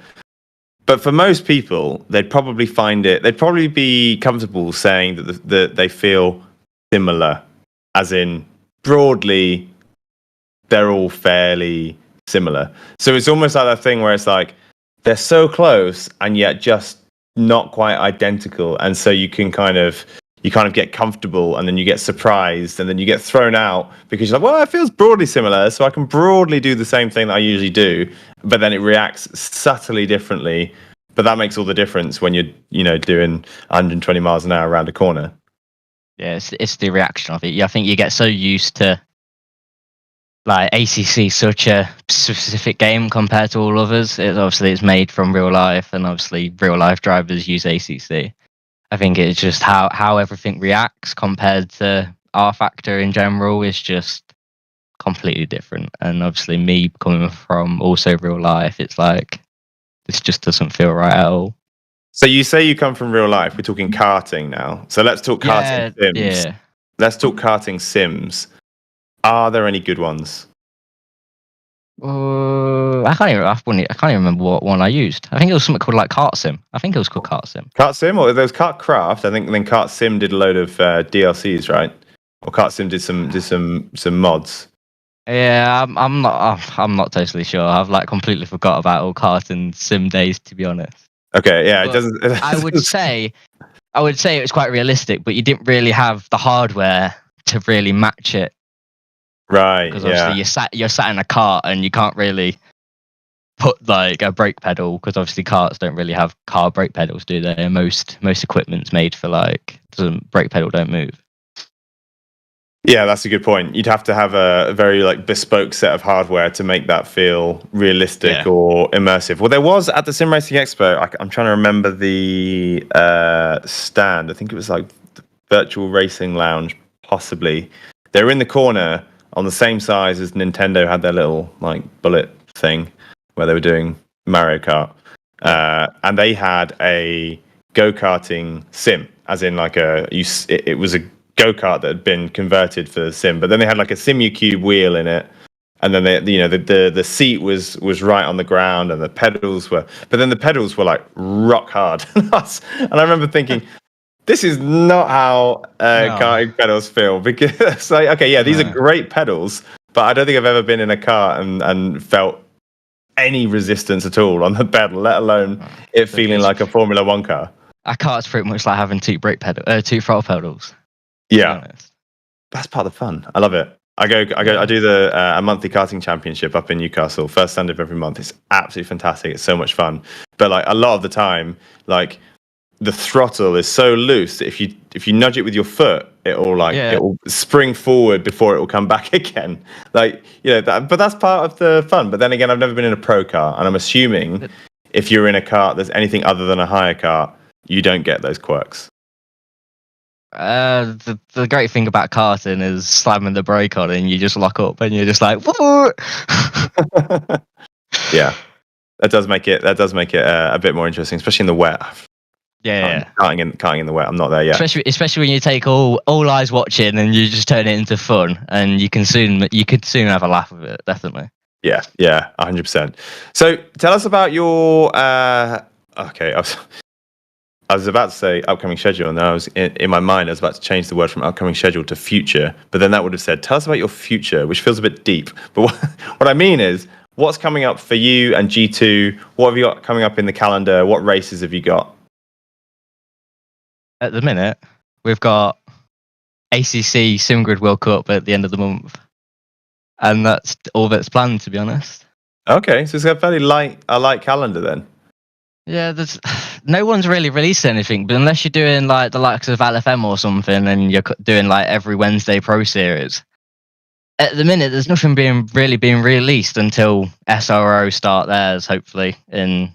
But for most people, they'd probably be comfortable saying that they feel similar, as in broadly, they're all fairly similar. So it's almost like that thing where it's like they're so close and yet just not quite identical, and so you kind of get comfortable, and then you get surprised, and then you get thrown out because you're like, well, it feels broadly similar, so I can broadly do the same thing that I usually do, but then it reacts subtly differently. But that makes all the difference when you're doing 120 miles an hour around a corner. Yeah, it's the reaction of it. I think you get so used to like ACC, such a specific game compared to all others. It's made from real life, and obviously real life drivers use ACC. I think it's just how everything reacts compared to R Factor in general is just completely different. And obviously me coming from also real life, it's like this just doesn't feel right at all. So you say you come from real life. We're talking karting now. So let's talk karting sims. Yeah. Let's talk karting sims. Are there any good ones? I can't even remember what one I used. I think it was something called like Kart Sim. I think it was called Kart Sim. Kart Sim, or there was Kart Craft. I think then Kart Sim did a load of DLCs, right? Or Kart Sim did some mods. Yeah, I'm not totally sure. I've like completely forgot about all kart and sim days, to be honest. Okay, yeah, But I would say it was quite realistic, but you didn't really have the hardware to really match it, right. because Yeah, obviously you're sat in a cart and you can't really put like a brake pedal, because obviously carts don't really have car brake pedals, do they? Most equipment's made for like brake pedal don't move. yeah, that's a good point. You'd have to have a very like bespoke set of hardware to make that feel realistic or immersive. Well, there was at the Sim Racing Expo. I'm trying to remember the stand. I think it was like the Virtual Racing Lounge, possibly. They were in the corner on the same size as Nintendo had their little like bullet thing where they were doing Mario Kart, and they had a go-karting sim, as in like it was a go-kart that had been converted for sim, but then they had like a SimuCube wheel in it, and then the seat was right on the ground, and the pedals were like rock hard. And I remember thinking, this is not how karting pedals feel, because it's like, okay, yeah, these are great pedals, but I don't think I've ever been in a car and felt any resistance at all on the pedal, let alone it feeling like a Formula One car. A cart's pretty much like having two throttle pedals. Yeah, that's part of the fun. I love it. I do the a monthly karting championship up in Newcastle, first Sunday of every month. It's absolutely fantastic. It's so much fun. But like a lot of the time, like the throttle is so loose that if you nudge it with your foot, it will spring forward before it will come back again. Like, but that's part of the fun. But then again, I've never been in a pro car, and I'm assuming if you're in a kart that's anything other than a hire kart, you don't get those quirks. The great thing about karting is slamming the brake on and you just lock up and you're just like, whoa. Yeah, that does make it a bit more interesting, especially in the wet. Yeah, karting in the wet. I'm not there yet. Especially when you take all eyes watching and you just turn it into fun, and you could soon have a laugh with it. Definitely. Yeah, 100%. So tell us about your. Okay, I was about to say upcoming schedule, and then I was in my mind, I was about to change the word from upcoming schedule to future, but then that would have said, tell us about your future, which feels a bit deep. But what I mean is, what's coming up for you and G2? What have you got coming up in the calendar? What races have you got? At the minute, we've got ACC SimGrid World Cup at the end of the month, and that's all that's planned, to be honest. Okay, so it's a fairly light calendar then. Yeah, there's no one's really released anything, but unless you're doing like the likes of LFM or something, and you're doing like every Wednesday Pro Series. At the minute, there's nothing being released until SRO start theirs, hopefully in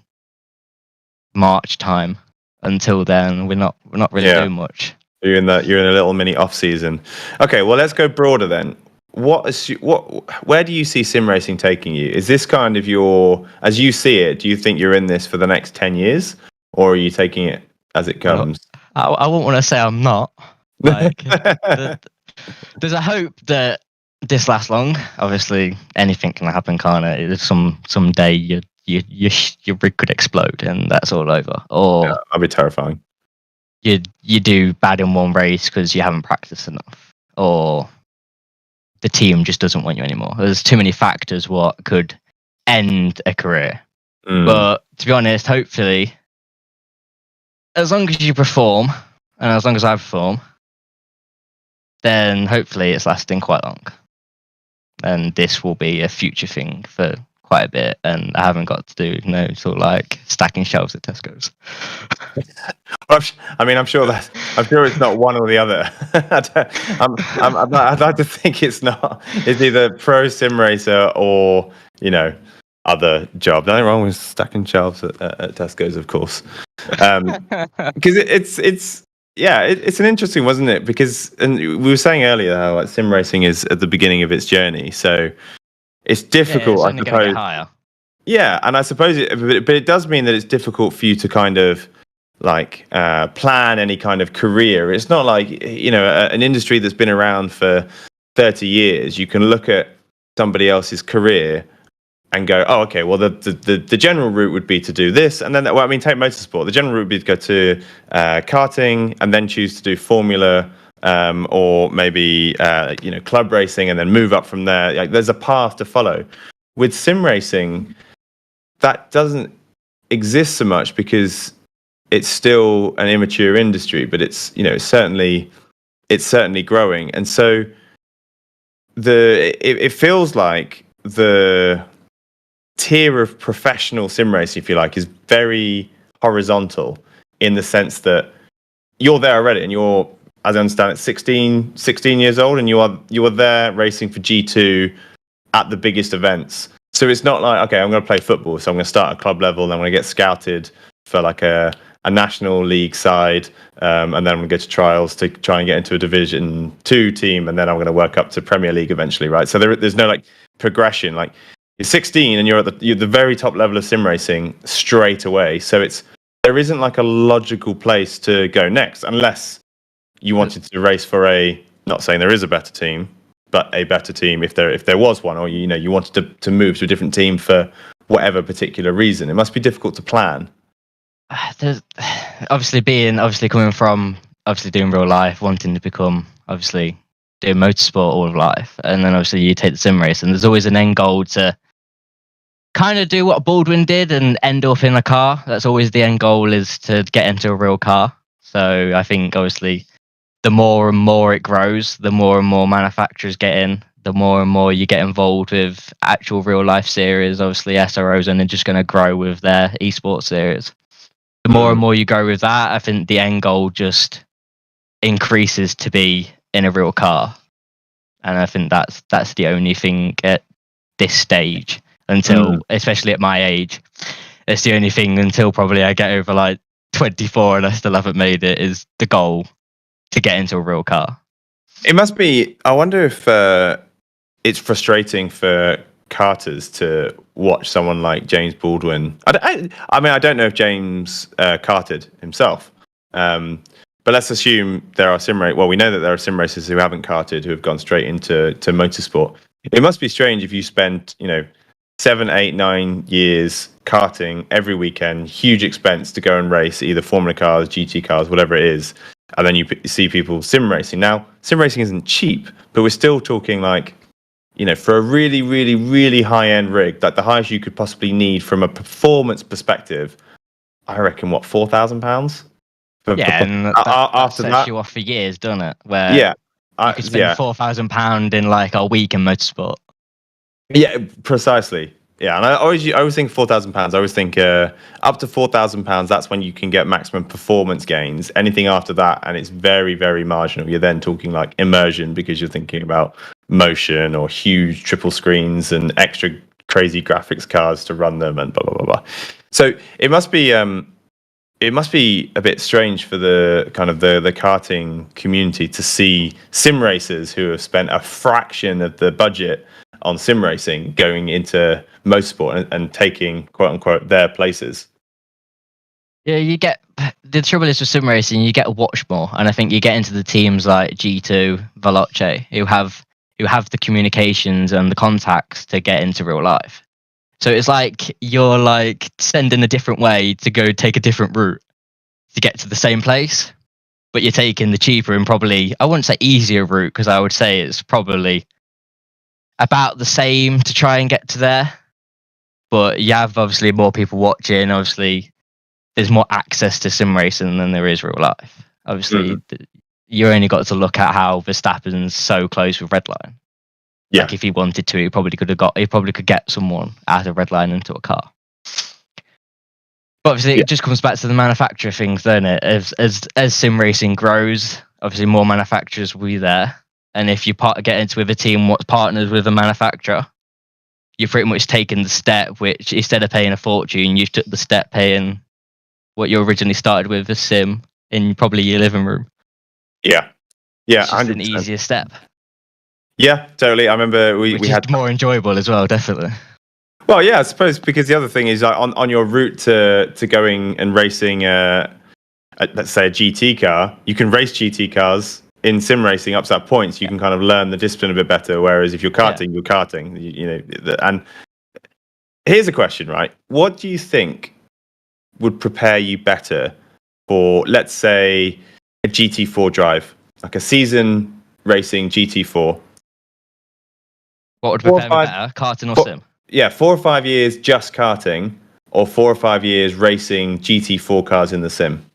March time. Until then, we're not really doing much. You're in a little mini off season. Okay, well, let's go broader then. Where do you see sim racing taking you? Is this kind of as you see it, do you think you're in this for the next 10 years, or are you taking it as it comes? I won't want to say I'm not. Like, there's a hope that this lasts long. Obviously, anything can happen, can't it? Some day your rig could explode and that's all over. Or that'd be terrifying. You do bad in one race because you haven't practiced enough, or the team just doesn't want you anymore. There's too many factors what could end a career. But to be honest, hopefully, as long as you perform, and as long as I perform, then hopefully it's lasting quite long. And this will be a future thing for quite a bit, and I haven't got to do sort of like stacking shelves at Tesco's. I'm sure it's not one or the other. I'd like to think it's not. It's either pro sim racer or other job. Nothing wrong with stacking shelves at Tesco's, of course. Because it's an interesting, wasn't it? Because we were saying earlier how like, sim racing is at the beginning of its journey, so it's difficult. It's only going to get higher. Yeah, and I suppose but it does mean that it's difficult for you to kind of like plan any kind of career. It's not like an industry that's been around for 30 years. You can look at somebody else's career and go, oh, okay, well, the general route would be to do this. And then, take motorsport. The general route would be to go to karting and then choose to do Formula or maybe club racing, and then move up from there. Like, there's a path to follow. With sim racing, that doesn't exist so much because it's still an immature industry, but it's certainly growing, and so it feels like the tier of professional sim racing, if you like, is very horizontal in the sense that you're there already, and you're, as I understand it, 16 years old, and you are there racing for G2 at the biggest events. So it's not like, okay, I'm going to play football, so I'm going to start at club level, and I'm going to get scouted for like a national league side, and then I'm going to go to trials to try and get into a Division 2 team, and then I'm going to work up to Premier League eventually, right? So there's no like progression. Like, you're 16 and you're at the very top level of sim racing straight away. So there isn't like a logical place to go next, unless you wanted to race for not saying there is a better team, but a better team if there was one, or you wanted to move to a different team for whatever particular reason. It must be difficult to plan. There's obviously coming from doing real life, wanting to become doing motorsport all of life, and then obviously you take the sim race, and there's always an end goal to kind of do what Baldwin did and end up in a car. That's always the end goal, is to get into a real car. So I think obviously the more and more it grows, the more and more manufacturers get in, the more and more you get involved with actual real life series. Obviously SROs are just going to grow with their esports series. The more and more you go with that, I think the end goal just increases to be in a real car. And I think that's the only thing at this stage, until, especially at my age, it's the only thing until probably I get over like 24 and I still haven't made it, is the goal to get into a real car. It must be. I wonder if it's frustrating for karters to watch someone like James Baldwin. I mean, I don't know if James karted himself, but let's assume there are we know that there are sim racers who haven't karted, who have gone straight into motorsport. It must be strange if you spent 7, 8, 9 years karting every weekend, huge expense to go and race either Formula cars, GT cars, whatever it is, and then you see people sim racing. Now, sim racing isn't cheap, but we're still talking like, for a really, really, really high-end rig, like the highest you could possibly need from a performance perspective, I reckon, £4,000? Yeah, and that sets you off for years, doesn't it? Where you could spend £4,000 in like a week in motorsport. Yeah, precisely. Yeah, and I always think £4,000. I always think up to £4,000. That's when you can get maximum performance gains. Anything after that, and it's very, very marginal. You're then talking like immersion, because you're thinking about motion or huge triple screens and extra crazy graphics cards to run them, and blah blah blah blah. So it must be a bit strange for the kind of the karting community to see sim racers who have spent a fraction of the budget on sim racing going into motorsport and taking, quote unquote, their places. Yeah, the trouble is with sim racing, you get to watch more, and I think you get into the teams like G2, Veloce, who have the communications and the contacts to get into real life. So it's like you're like sending a different way to go take a different route to get to the same place, but you're taking the cheaper and probably, I wouldn't say easier route, because I would say it's probably about the same to try and get to there. But you have obviously more people watching. Obviously, there's more access to sim racing than there is real life. Obviously, you only got to look at how Verstappen's so close with Redline. Yeah. Like if he wanted to, he probably could get someone out of Redline into a car. But obviously, it just comes back to the manufacturer things, doesn't it? As sim racing grows, obviously more manufacturers will be there. And if you get into with a team what's partnered with a manufacturer, you're pretty much taking the step which, instead of paying a fortune, you took the step paying what you originally started with, a sim in probably your living room. Yeah, it's just 100%. An easier step. Yeah, totally. I remember we had more enjoyable as well, definitely. Well, yeah, I suppose, because the other thing is on your route to going and racing, let's say a GT car, you can race GT cars in sim racing up to that point, so you can kind of learn the discipline a bit better. Whereas if you're karting, you're karting. And here's a question, right? What do you think would prepare you better for, let's say, a GT4 drive? like a season racing GT4. What would 4 or prepare me 5, better, karting or four, sim? yeah, 4 or 5 years just karting, or 4 or 5 years racing GT4 cars in the sim.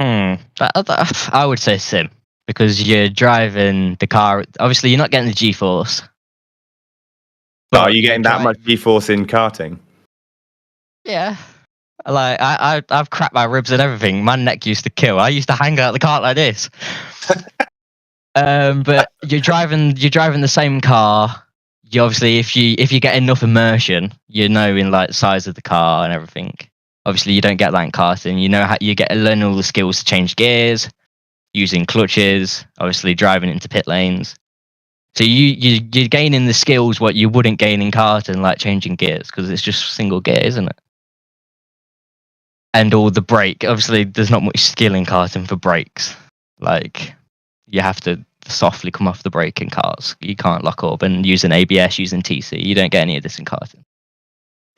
I would say sim, because you're driving the car. Obviously, you're not getting the G-force. Are But you you getting that much G-force in karting? Yeah. Like I've cracked my ribs and everything. My neck used to kill. I used to hang out the cart like this. But you're driving the same car. You obviously, if you get enough immersion, you know, in like size of the car and everything. Obviously, you don't get that in karting. You know how you get learn all the skills to change gears, using clutches. Obviously, driving into pit lanes. So you're gaining the skills what you wouldn't gain in karting, like changing gears, because it's just single gear, isn't it? And all the brake. Obviously, there's not much skill in karting for brakes. Like, you have to softly come off the brake in cars. You can't lock up, and using ABS, using TC, you don't get any of this in karting.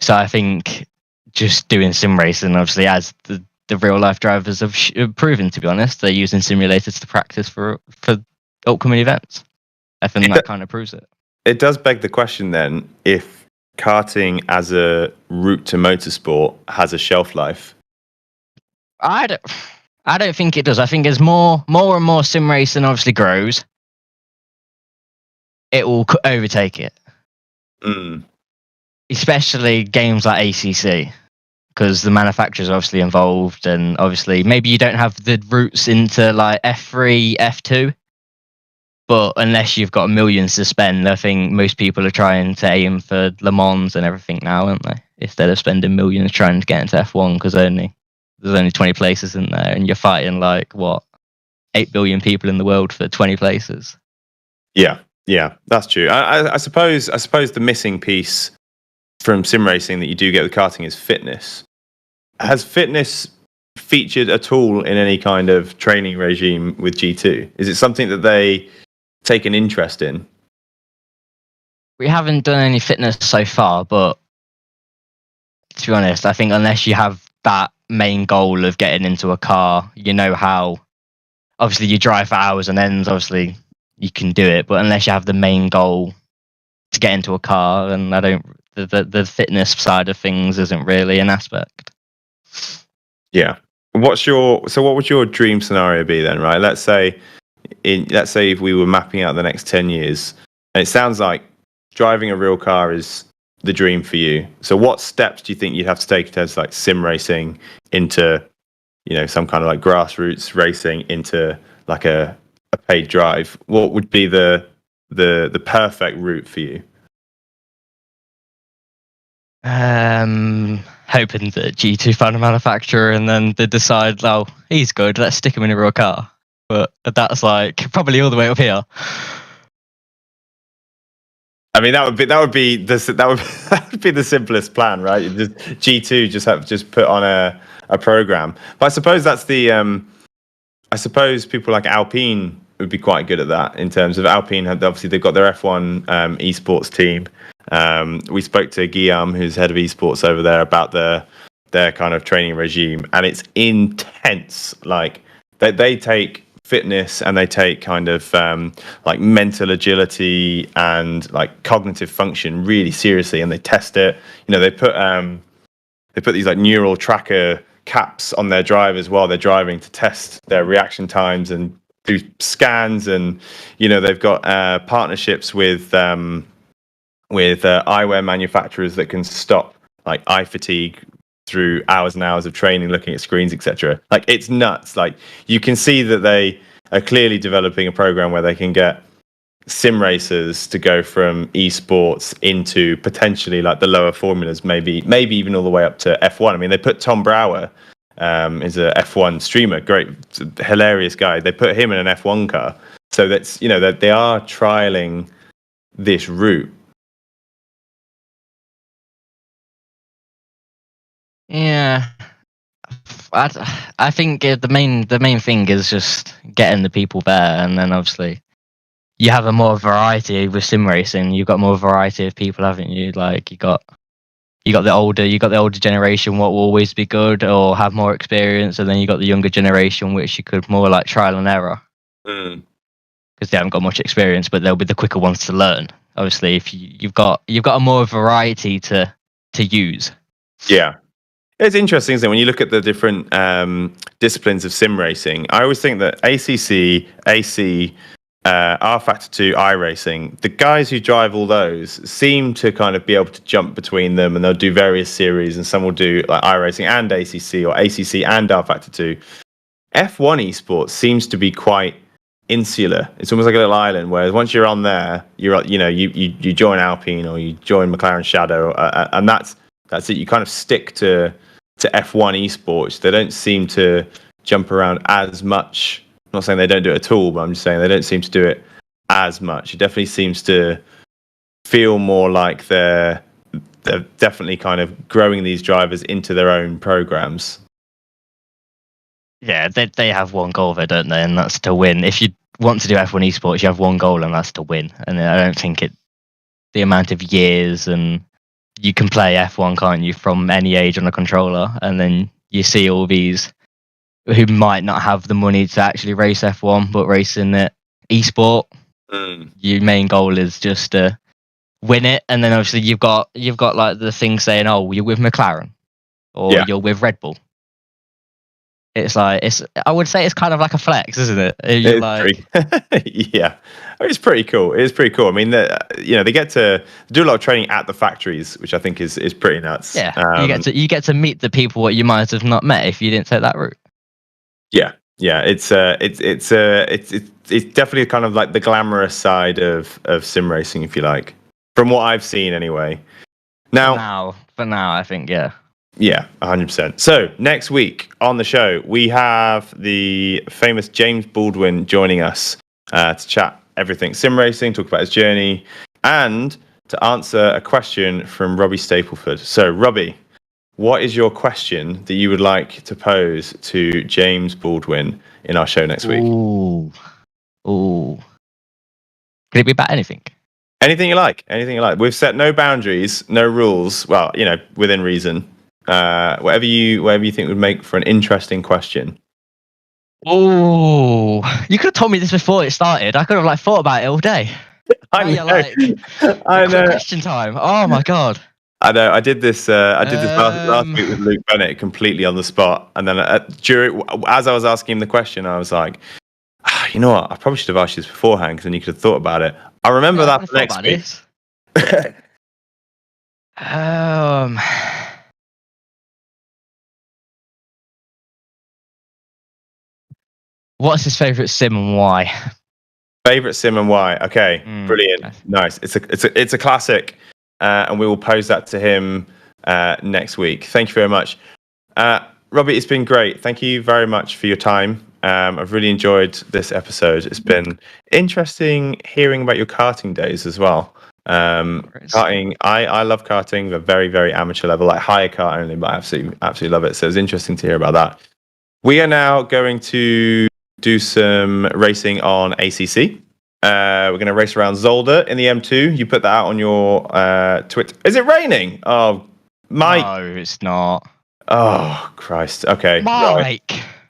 So I think just doing sim racing, obviously, as the real life drivers have proven, to be honest, they're using simulators to practice for upcoming events. I think that kind of proves it. It does beg the question then, if karting as a route to motorsport has a shelf life. I don't think it does. I think as more and more sim racing obviously grows, it will overtake it. Especially games like ACC, because the manufacturers are obviously involved, and obviously maybe you don't have the routes into like F3, F2, but unless you've got millions to spend, I think most people are trying to aim for Le Mans and everything now, aren't they? Instead of spending millions trying to get into F1, because there's only 20 places in there, and you're fighting like what 8 billion people in the world for 20 places. Yeah, that's true. I suppose the missing piece from sim racing that you do get with karting is fitness. Has fitness featured at all in any kind of training regime with G2? Is it something that they take an interest in? We haven't done any fitness so far, but to be honest, I think unless you have that main goal of getting into a car, you know how obviously you drive for hours and ends, obviously you can do it, but unless you have the main goal to get into a car, and the fitness side of things isn't really an aspect. Yeah. What would your dream scenario be then, right? Let's say if we were mapping out the next 10 years, and it sounds like driving a real car is the dream for you. So what steps do you think you'd have to take as like sim racing into, some kind of like grassroots racing into like a paid drive? What would be the perfect route for you? Hoping that G2 found a manufacturer and then they decide, oh, he's good, let's stick him in a real car. But that's like probably all the way up here. I mean, that would be the simplest plan, right? G2 just put on a program. But I suppose that's I suppose people like Alpine would be quite good at that, in terms of Alpine they've got their F1 esports team. We spoke to Guillaume, who's head of esports over there, about their kind of training regime, and it's intense. Like they take fitness and they take kind of like mental agility and like cognitive function really seriously, and they test it. They put these like neural tracker caps on their drivers while they're driving to test their reaction times and do scans, and they've got partnerships with eyewear manufacturers that can stop like eye fatigue through hours and hours of training looking at screens, etc. Like, it's nuts. Like, you can see that they are clearly developing a program where they can get sim racers to go from esports into potentially like the lower formulas, maybe even all the way up to F1. I mean, they put Tom Brower, is a F1 streamer, great, hilarious guy. They put him in an F1 car. So that's, that they are trialing this route. Yeah, I think the main thing is just getting the people there, and then obviously you have a more variety with sim racing. You've got more variety of people, haven't you? Like you you got the older generation, what will always be good or have more experience, and then you got the younger generation, which you could more like trial and error because they haven't got much experience, but they'll be the quicker ones to learn. Obviously, if you've got a more variety to use. Yeah. It's interesting, isn't it? When you look at the different disciplines of sim racing, I always think that ACC, AC, R Factor 2, iRacing, the guys who drive all those seem to kind of be able to jump between them, and they'll do various series, and some will do like iRacing and ACC, or ACC and R Factor 2. F1 esports seems to be quite insular. It's almost like a little island, whereas once you're on there, you join Alpine or you join McLaren Shadow, and that's it. You kind of stick to F1 esports. They don't seem to jump around as much. I'm not saying they don't do it at all, but I'm just saying they don't seem to do it as much. It definitely seems to feel more like they're definitely kind of growing these drivers into their own programs. Yeah, they have one goal there, don't they? And that's to win. If you want to do F1 esports, you have one goal, and that's to win. And I don't think the amount of years, and you can play F1, can't you, from any age on a controller, and then you see all these who might not have the money to actually race F1, but racing it esport. Your main goal is just to win it, and then obviously you've got like the thing saying, "Oh, you're with McLaren, or you're with Red Bull." It's like I would say it's kind of like a flex, isn't it? You're yeah, it's pretty cool. It is pretty cool. I mean, they get to do a lot of training at the factories, which I think is pretty nuts. Yeah, you get to meet the people what you might have not met if you didn't take that route. Yeah, it's definitely kind of like the glamorous side of sim racing, if you like, from what I've seen anyway. For now, I think Yeah, 100%. So next week on the show, we have the famous James Baldwin joining us to chat everything sim racing, talk about his journey, and to answer a question from Robbie Stapleford. So, Robbie, what is your question that you would like to pose to James Baldwin in our show next week? Ooh. Could it be about anything? Anything you like. We've set no boundaries, no rules. Well, within reason. Whatever you think would make for an interesting question. Oh, you could have told me this before it started. I could have thought about it all day. I know. Question time. Oh my god. I know. I did this. Last week with Luke Bennett completely on the spot, and then as I was asking him the question, I was like, you know what? I probably should have asked you this beforehand, because then you could have thought about it. I remember that for next week. What's his favourite sim and why? Favorite sim and why? Okay, brilliant, nice. It's a classic, and we will pose that to him next week. Thank you very much, Robbie. It's been great. Thank you very much for your time. I've really enjoyed this episode. It's been interesting hearing about your karting days as well. Karting, I love karting, but very, very amateur level, like higher kart only, but I absolutely love it. So it's interesting to hear about that. We are now going to do some racing on ACC. We're going to race around Zolder in the M2. You put that out on your Twitter. Is it raining? Oh, Mike. No, it's not. Oh, Christ. Okay. Mike. Right.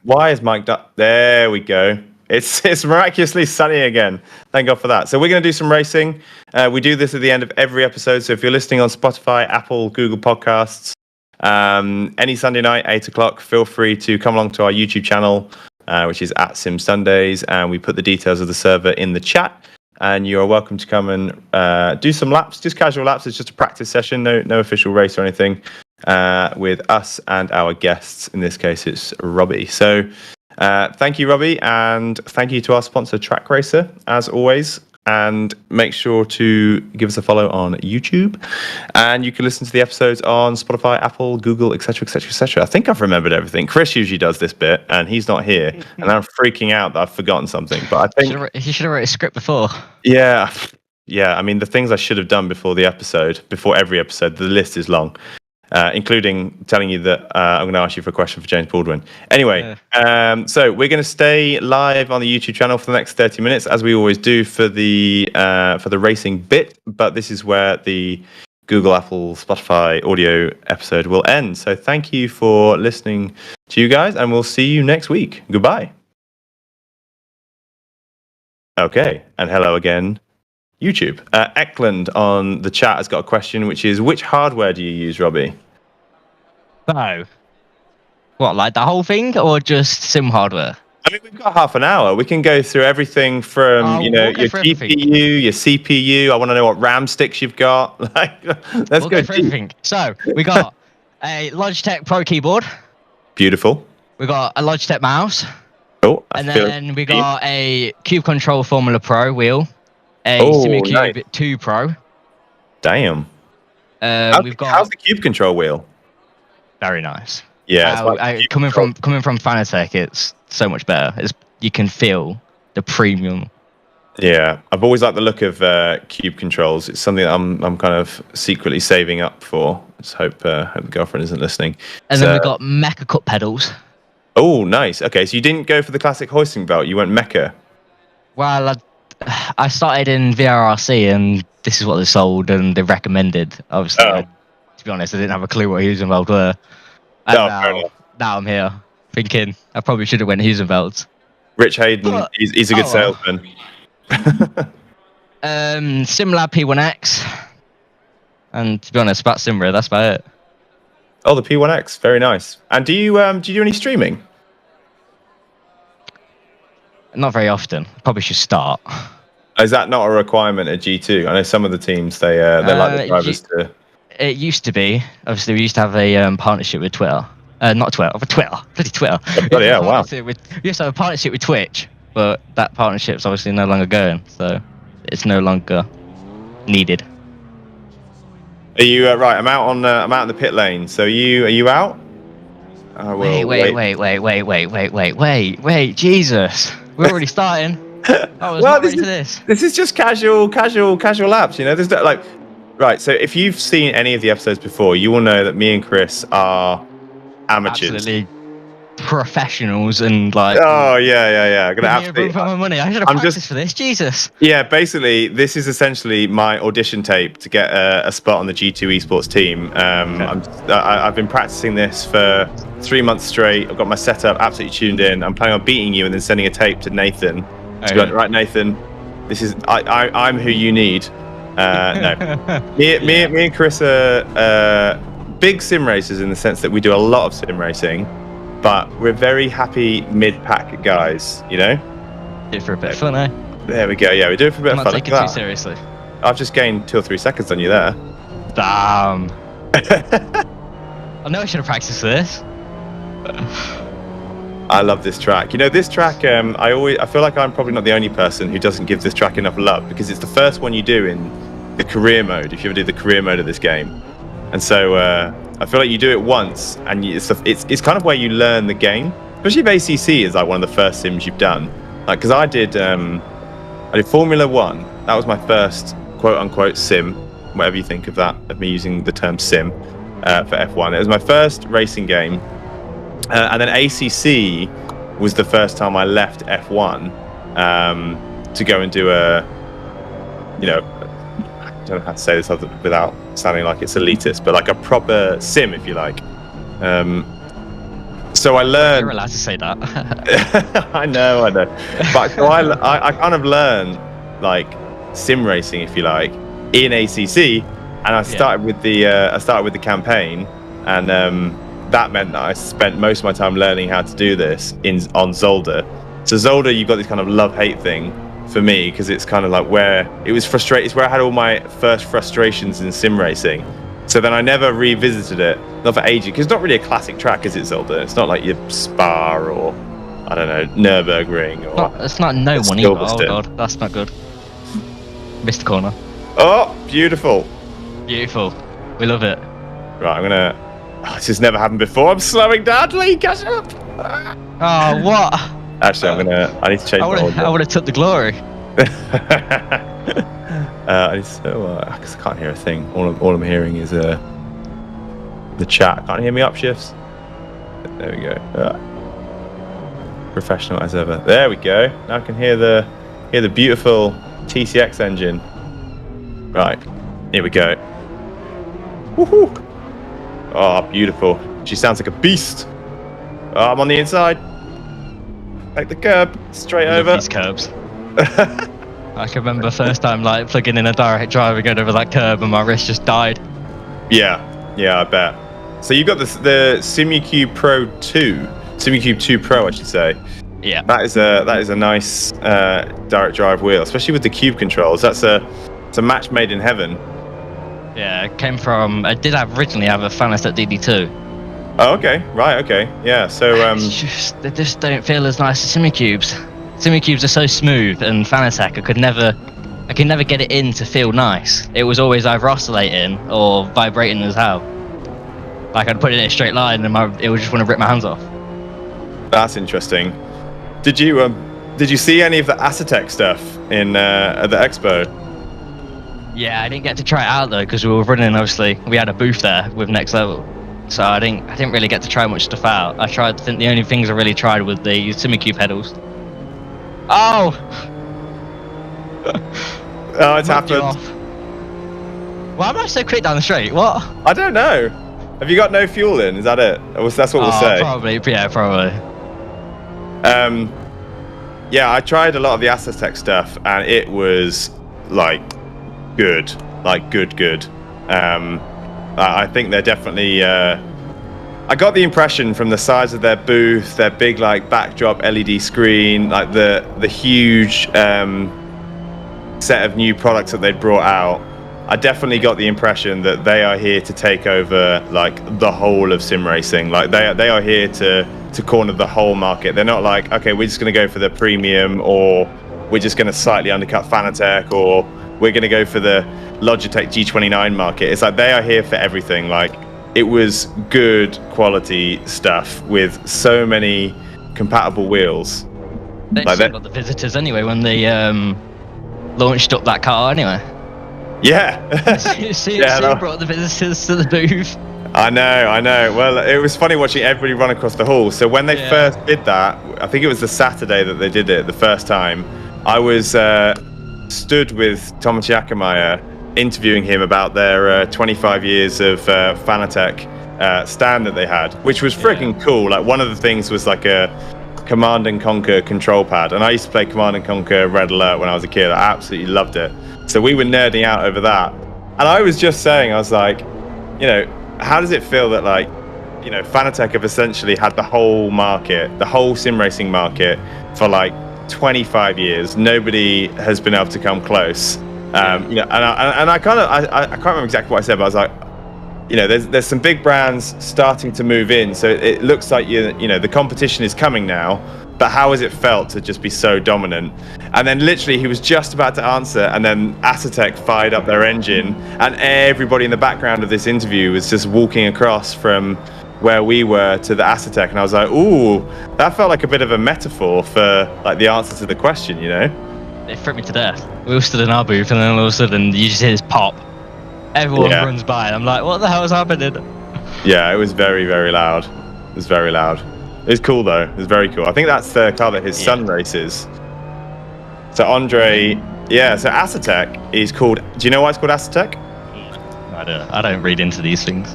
Why is Mike... There we go. It's miraculously sunny again. Thank God for that. So we're going to do some racing. We do this at the end of every episode. So if you're listening on Spotify, Apple, Google Podcasts, any Sunday night, 8 o'clock, feel free to come along to our YouTube channel, which is at Sim Sundays, and we put the details of the server in the chat, and you are welcome to come and do some laps, just casual laps. It's just a practice session, no official race or anything, with us and our guests. In this case, it's Robbie. So thank you, Robbie, and thank you to our sponsor, Trak Racer, as always. And make sure to give us a follow on YouTube. And you can listen to the episodes on Spotify, Apple, Google, etc., etc., etc. I think I've remembered everything. Chris usually does this bit, and he's not here. And I'm freaking out that I've forgotten something. But I think he should have written a script before. Yeah. I mean, the things I should have done before every episode, the list is long. Including telling you that I'm going to ask you for a question for James Baldwin. Anyway, so we're going to stay live on the YouTube channel for the next 30 minutes, as we always do for the racing bit. But this is where the Google, Apple, Spotify audio episode will end. So thank you for listening to you guys, and we'll see you next week. Goodbye. Okay, and hello again, YouTube. Eklund on the chat has got a question, which is, which hardware do you use, Robbie? So, what, like the whole thing, or just sim hardware? I mean, we've got half an hour. We can go through everything from, your GPU, your CPU. I want to know what RAM sticks you've got. Like, let's go through everything. So, we got a Logitech Pro keyboard. Beautiful. We got a Logitech mouse. Oh, and then we got a Cube Control Formula Pro wheel, a SimuCube 2 Pro. Damn. How's the Cube Control wheel? Very nice. Yeah, coming from Fanatec, it's so much better. You can feel the premium. Yeah, I've always liked the look of Cube controls. It's something that I'm kind of secretly saving up for. Let's hope the girlfriend isn't listening. And then we got Mecha Cut pedals. Oh, nice. Okay, so you didn't go for the classic hoisting belt. You went Mecha. Well, I started in VRRC, and this is what they sold and they recommended. Obviously, to be honest, I didn't have a clue what Husenfeld were. And now I'm here thinking I probably should have went Husenfeld. Rich Hayden, he's a good salesman. SimLab P1X, and to be honest, about Simra, that's about it. Oh, the P1X, very nice. And do you do any streaming? Not very often. Probably should start. Is that not a requirement at G2? I know some of the teams they like the drivers to. It used to be. Obviously, we used to have a partnership with Twitter. Not Twitter, bloody Twitter. Yeah, wow. We used to have a partnership with Twitch, but that partnership's obviously no longer going, so it's no longer needed. Are you right? I'm out in the pit lane. So are you out? Wait, Jesus. We're already starting. I was not ready for this. This is just casual laps, There's right, so if you've seen any of the episodes before, you will know that me and Chris are amateurs. Absolutely professionals and like. Oh yeah. I'm gonna absolutely put my money. I should have practiced for this. Jesus. Yeah, basically, this is essentially my audition tape to get a spot on the G2 Esports team. I've been practicing this for 3 months straight. I've got my setup absolutely tuned in. I'm planning on beating you and then sending a tape to Nathan. To be like, right, Nathan, this is I'm who you need. No, me and Chris are big sim racers in the sense that we do a lot of sim racing. But we're very happy mid-pack guys, Do it for a bit of fun, eh? There we go. Yeah, we do it for a bit of fun. I'm not taking it too seriously. I've just gained 2 or 3 seconds on you there. Damn. I know I should have practiced this. I love this track. This track. I feel like I'm probably not the only person who doesn't give this track enough love because it's the first one you do in the career mode. If you ever do the career mode of this game, and so. I feel like you do it once, and it's kind of where you learn the game. Especially if ACC is like one of the first sims you've done. Like, because I did Formula 1. That was my first quote unquote sim, whatever you think of that, of me using the term sim for F1. It was my first racing game, and then ACC was the first time I left F1 to go and do I don't know how to say this without sounding like it's elitist, but like a proper sim, if you like. So I learned. You're allowed to say that. I know. But so I kind of learned like sim racing, if you like, in ACC, and I started with the campaign, and that meant that I spent most of my time learning how to do this on Zolder. So Zolder, you've got this kind of love-hate thing. For me, because it's kind of like where it was frustrating. It's where I had all my first frustrations in sim racing. So then I never revisited it, not for ages, because it's not really a classic track, is it, Zelda? It's not like your Spa or I don't know, Nürburgring or. It's not no one either. Oh god, that's not good. Missed the corner. Oh, beautiful. Beautiful. We love it. Right, I'm gonna. Oh, this has never happened before. I'm slowing down. Lee, catch up. Oh, what? Actually, I need to change my order. I would have took the glory. Because I can't hear a thing. All I'm hearing is the chat. Can't hear me up shifts. There we go. Professional as ever. There we go. Now I can hear the beautiful TCX engine. Right, here we go. Woohoo! Oh, beautiful. She sounds like a beast. Oh, I'm on the inside. Take the curb, straight I love over. these curbs. I can remember first time like plugging in a direct drive and going over that curb and my wrist just died. Yeah, I bet. So you've got the SimuCube Pro 2, SimuCube 2 Pro, I should say. Yeah. That is a nice direct drive wheel, especially with the cube controls. It's a match made in heaven. Yeah, it came from. I did originally have a Fanatec DD2. Oh, okay, right, okay, yeah. So they just don't feel as nice as SimuCubes. SimuCubes are so smooth, and Fanatec, I could never get it in to feel nice. It was always either oscillating or vibrating as hell. Like I'd put it in a straight line, and it would just want to rip my hands off. that's interesting. Did you see any of the Asetek stuff at the expo? Yeah, I didn't get to try it out though because we were running. Obviously, we had a booth there with Next Level, so I didn't really get to try much stuff out. I think the only things I really tried were the SimuCube pedals. Oh! Oh, it's happened. Why am I so quick down the straight? What? I don't know. Have you got no fuel in? Is that it? That's what we'll say. Probably. Yeah, probably. Yeah, I tried a lot of the Asetek stuff, and it was like good. I think they're definitely. I got the impression from the size of their booth, their big like backdrop LED screen, like the huge set of new products that they'd brought out. I definitely got the impression that they are here to take over like the whole of sim racing. Like they are here to corner the whole market. They're not like, okay, we're just going to go for the premium, or we're just going to slightly undercut Fanatec, or we're going to go for the Logitech G29 market. It's like they are here for everything. Like it was good quality stuff with so many compatible wheels. They like got the visitors anyway when they launched up that car anyway. Yeah. See, brought the visitors to the booth. I know. Well, it was funny watching everybody run across the hall. So when they first did that, I think it was the Saturday that they did it the first time, I was stood with Thomas Jackemeyer interviewing him about their 25 years of Fanatec stand that they had, which was freaking cool. Like one of the things was like a Command and Conquer control pad, and I used to play Command and Conquer Red Alert when I was a kid. I absolutely loved it. So we were nerding out over that, and I was just saying, I was like, you know, how does it feel that like, you know, Fanatec have essentially had the whole market, the whole sim racing market for like 25 years. Nobody has been able to come close. You know, and I can't remember exactly what I said, but I was like, you know, there's some big brands starting to move in, so it looks like you know the competition is coming now. But how has it felt to just be so dominant? And then literally he was just about to answer, and then Asetek fired up their engine, and everybody in the background of this interview was just walking across from where we were to the Asetek, and I was like, ooh, that felt like a bit of a metaphor for like the answer to the question, you know? It freaked me to death. We all stood in our booth, and then all of a sudden you just hear this pop. Everyone runs by, and I'm like, what the hell is happening? Yeah, it was very, very loud. It was very loud. It was cool though. It was very cool. I think that's the car that his son races. So Andre, so Asetek is called. Do you know why it's called Asetek? I don't read into these things.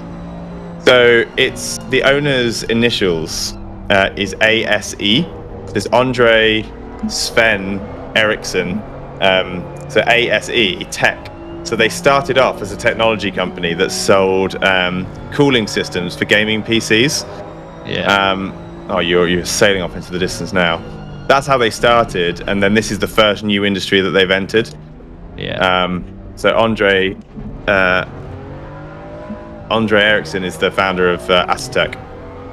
So it's the owner's initials is ASE. There's Andre Sven Eriksson. So ASE Tech. So they started off as a technology company that sold cooling systems for gaming PCs. Yeah. Oh, you're sailing off into the distance now. That's how they started, and then this is the first new industry that they've entered. Yeah. So Andre Eriksson is the founder of Asetek,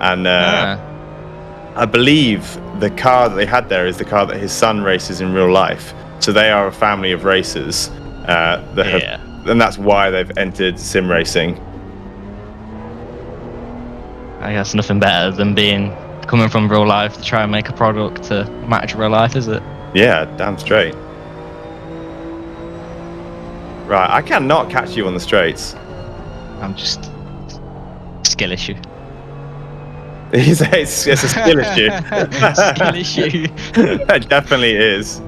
and I believe the car that they had there is the car that his son races in real life. So they are a family of racers and that's why they've entered sim racing. I guess nothing better than coming from real life to try and make a product to match real life, is it? Yeah, damn straight. Right, I cannot catch you on the straights. I'm just skill issue. It's a skill issue. Skill issue. It definitely is.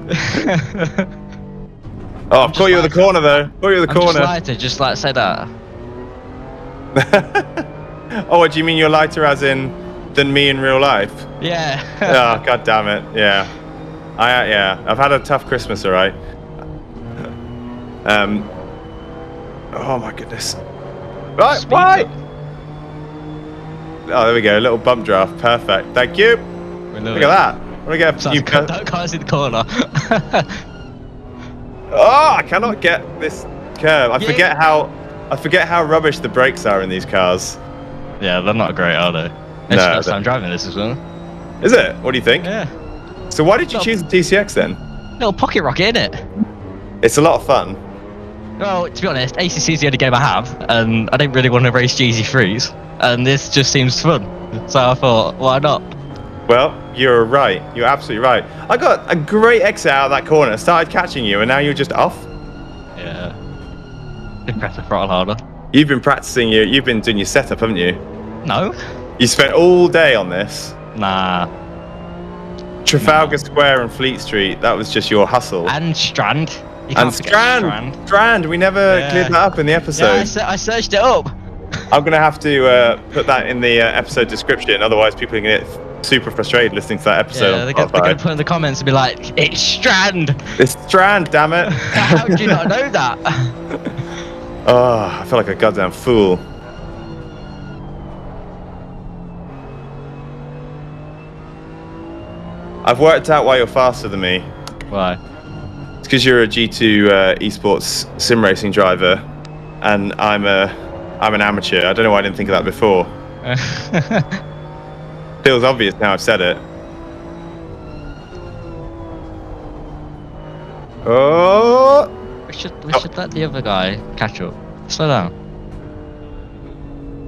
Oh, I've caught you in the corner though. Caught you in the corner. Just like say that. Oh, what do you mean you're lighter as in than me in real life? Yeah. Oh, god damn it. Yeah. I've had a tough Christmas, all right. Oh my goodness. Right, Speed why? up. Oh, there we go. A little bump draft. Perfect. Thank you. Look at that. What do I get? Can't see the corner. Oh, I cannot get this curve. I forget how rubbish the brakes are in these cars. Yeah, they're not great, are they? It's No. first time driving this as well. Is it? What do you think? Yeah. So why did you choose the TCX then? Little pocket rocket, innit? It's a lot of fun. Well, to be honest, ACC is the only game I have, and I don't really want to race GZ3s, and this just seems fun. So I thought, why not? Well, you're right. You're absolutely right. I got a great exit out of that corner, started catching you, and now you're just off. Yeah. Just press the throttle harder. You've been practicing you've been doing your setup, haven't you? No. You spent all day on this. Nah. Trafalgar Square and Fleet Street, that was just your hustle. And Strand. You And can't forget Strand, we never cleared that up in the episode. Yeah, I searched it up. I'm going to have to put that in the episode description, otherwise people are going to get super frustrated listening to that episode. Yeah, they're going to put in the comments and be like, it's Strand. It's Strand, damn it. How do you not know that? Oh, I feel like a goddamn fool. I've worked out why you're faster than me. Why? It's because you're a G2 Esports sim racing driver, and I'm an amateur. I don't know why I didn't think of that before. Feels obvious now I've said it. Oh! We should let the other guy catch up. Slow down.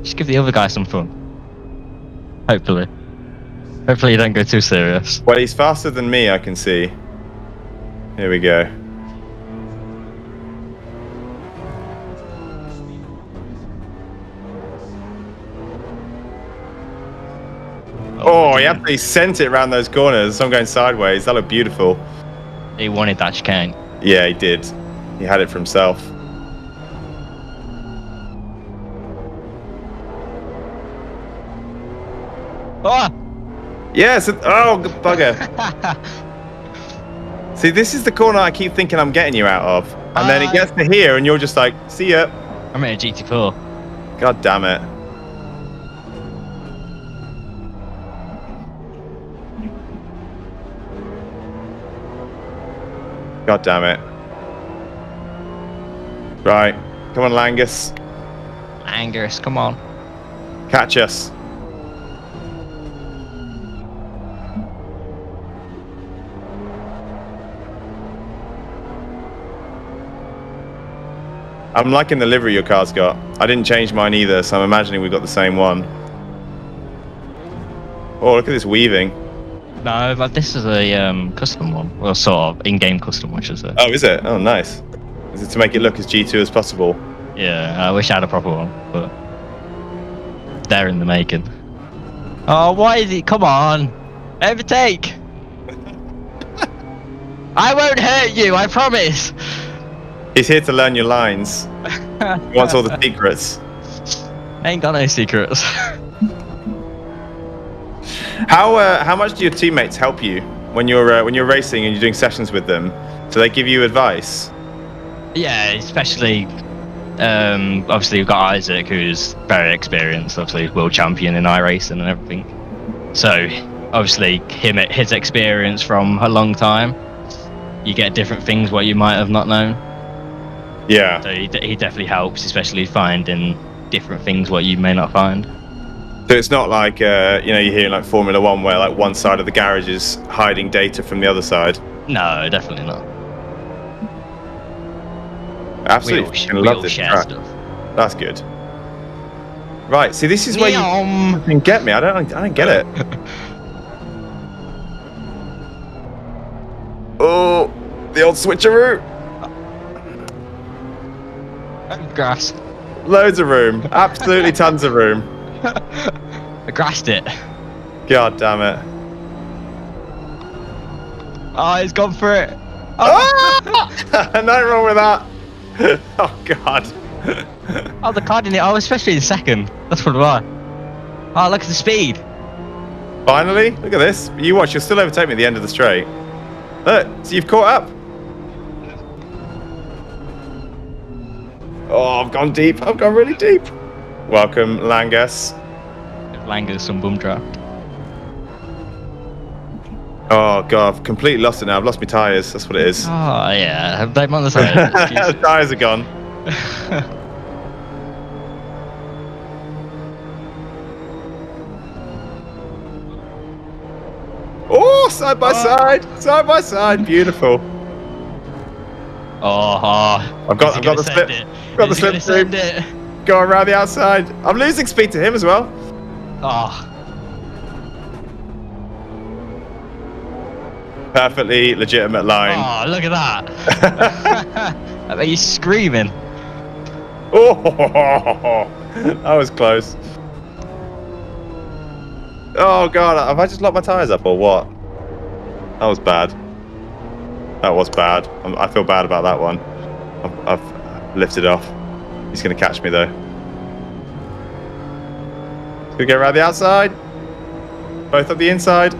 Just give the other guy some fun. Hopefully. Hopefully you don't go too serious. Well, he's faster than me, I can see. Here we go. Oh, he absolutely sent it around those corners. I'm going sideways. That looked beautiful. He wanted that chicane. Yeah, he did. He had it for himself. Oh! Yes. Oh, bugger. See, this is the corner I keep thinking I'm getting you out of. And then it gets to here and you're just like, see ya. I'm in a GT4. God damn it. God damn it. Right. Come on, Langus. Angus, come on. Catch us. I'm liking the livery your car's got. I didn't change mine either, so I'm imagining we got the same one. Oh, look at this weaving. No, but this is a custom one. Well, sort of in-game custom one, should I say. Oh, is it? Oh, nice. Is it to make it look as G2 as possible? Yeah, I wish I had a proper one, but they're in the making. Oh, why is it? Come on. Overtake. I won't hurt you, I promise. He's here to learn your lines. He wants all the secrets. Ain't got no secrets. How much do your teammates help you when you're racing and you're doing sessions with them? Do they give you advice? Yeah, especially obviously we've got Isaac, who's very experienced, obviously world champion in iRacing and everything. So obviously his experience from a long time, you get different things what you might have not known. Yeah. So he definitely helps, especially finding different things what you may not find. So it's not like you hear like Formula One where like one side of the garage is hiding data from the other side. No, definitely not. Absolutely, we love all this share track. stuff. That's good. Right, see, this is where you can get me. I don't get it. Oh, the old switcheroo. Grass. Loads of room. Absolutely tons of room. I grassed it. God damn it. Oh, he's gone for it. Oh! Nothing wrong with that. Oh, God. Oh, the car didn't. Oh, especially in second. That's probably why. Oh, look at the speed. Finally, look at this. You watch, you'll still overtake me at the end of the straight. Look, so you've caught up. Oh, I've gone deep. I've gone really deep. Welcome, Langus. Langus, some bum draft. Oh god, I've completely lost it now. I've lost my tyres. That's what it is. Oh yeah, blame on the side. Tyres are gone. Oh, side by side, beautiful. I've got the slip. Got the slip through. Go around the outside. I'm losing speed to him as well. Oh. Perfectly legitimate line. Oh, look at that. I bet you're screaming. Oh, that was close. Oh god, have I just locked my tyres up or what? That was bad. That was bad. I feel bad about that one. I've lifted off. He's going to catch me though. He's going to go around the outside. Both up the inside.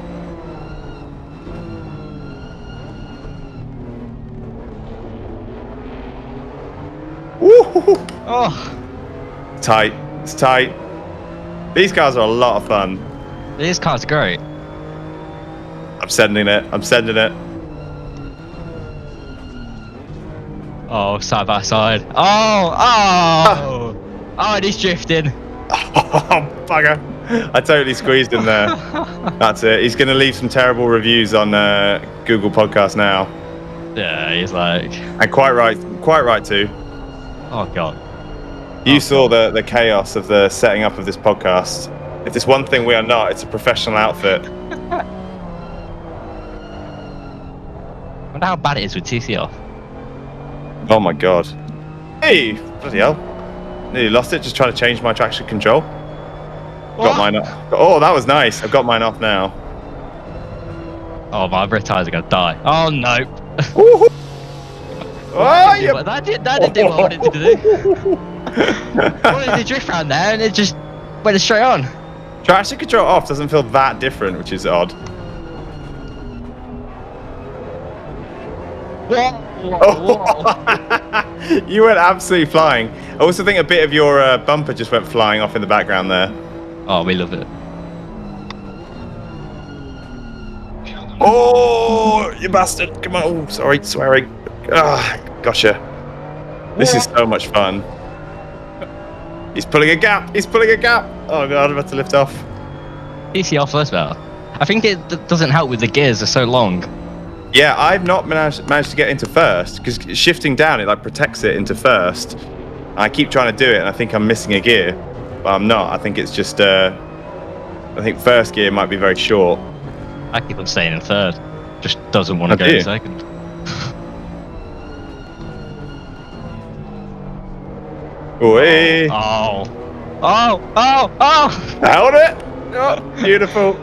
Woo! Oh. Tight. It's tight. These cars are a lot of fun. These cars are great. I'm sending it. I'm sending it. Oh, side by side. Oh, and he's drifting. Oh, bugger. I totally squeezed him there. That's it. He's going to leave some terrible reviews on Google Podcasts now. Yeah, he's like... And quite right too. Oh, God. You saw the chaos of the setting up of this podcast. If there's one thing we are not, it's a professional outfit. I wonder how bad it is with TC off. Oh my god. Hey, bloody hell. Nearly lost it, just trying to change my traction control. What? Got mine off. Oh, that was nice. I've got mine off now. Oh, my rear tyres are going to die. Oh, no. Oh, yeah. That didn't do what I wanted to do. I wanted to drift around there and it just went straight on. Traction control off doesn't feel that different, which is odd. Whoa. You went absolutely flying. I also think a bit of your bumper just went flying off in the background there. Oh, we love it. Oh, you bastard. Come on. Oh, sorry, swearing. Ah, gotcha. This is so much fun. He's pulling a gap. He's pulling a gap. Oh, God, I'm about to lift off. TC off as well. I think it doesn't help with the gears, they're so long. Yeah, I've not managed to get into first because shifting down, it like protects it into first. I keep trying to do it and I think I'm missing a gear, but I'm not. I think it's just, I think first gear might be very short. I keep on staying in third. Just doesn't want to go in second. Oi. Oh. Held it. Oh, beautiful.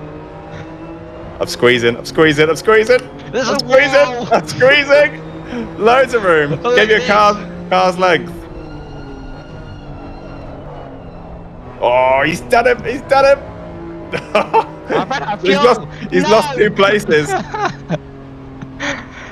I'm squeezing. I'm squeezing. Loads of room. Give your car's length. Oh, he's done him. He's lost 2 places.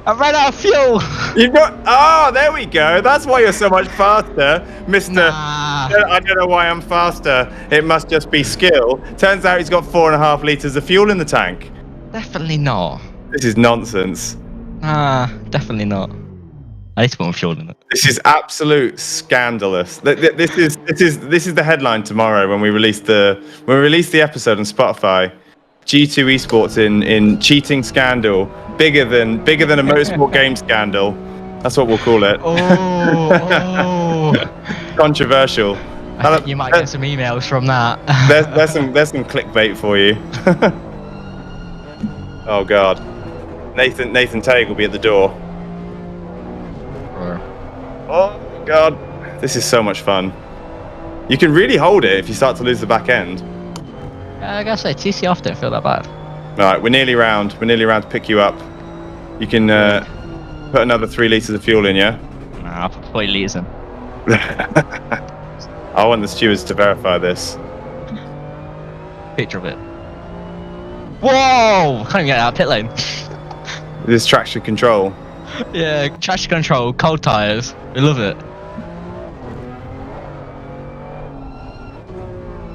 I ran out of fuel. You've got. Oh, there we go. That's why you're so much faster, Mister. I don't know why I'm faster. It must just be skill. Turns out he's got 4.5 liters of fuel in the tank. Definitely not. This is nonsense. Definitely not. I need to put more fuel in it. This is absolute scandalous. This is the headline tomorrow when we release the episode on Spotify. G2 Esports in cheating scandal, bigger than a motorsport game scandal. That's what we'll call it. Oh. Controversial. I think you might get some emails from that. there's some clickbait for you. Oh God, Nathan Tague will be at the door. Oh God, this is so much fun. You can really hold it if you start to lose the back end. I gotta say, TC off don't feel that bad. All right, we're nearly round. We're nearly round to pick you up. You can put another 3 liters of fuel in, yeah? Nah, I'll put 40 liters in. I want the stewards to verify this. Picture of it. Whoa! Can't even get out of pit lane. This traction control. Yeah, traction control, cold tires. We love it.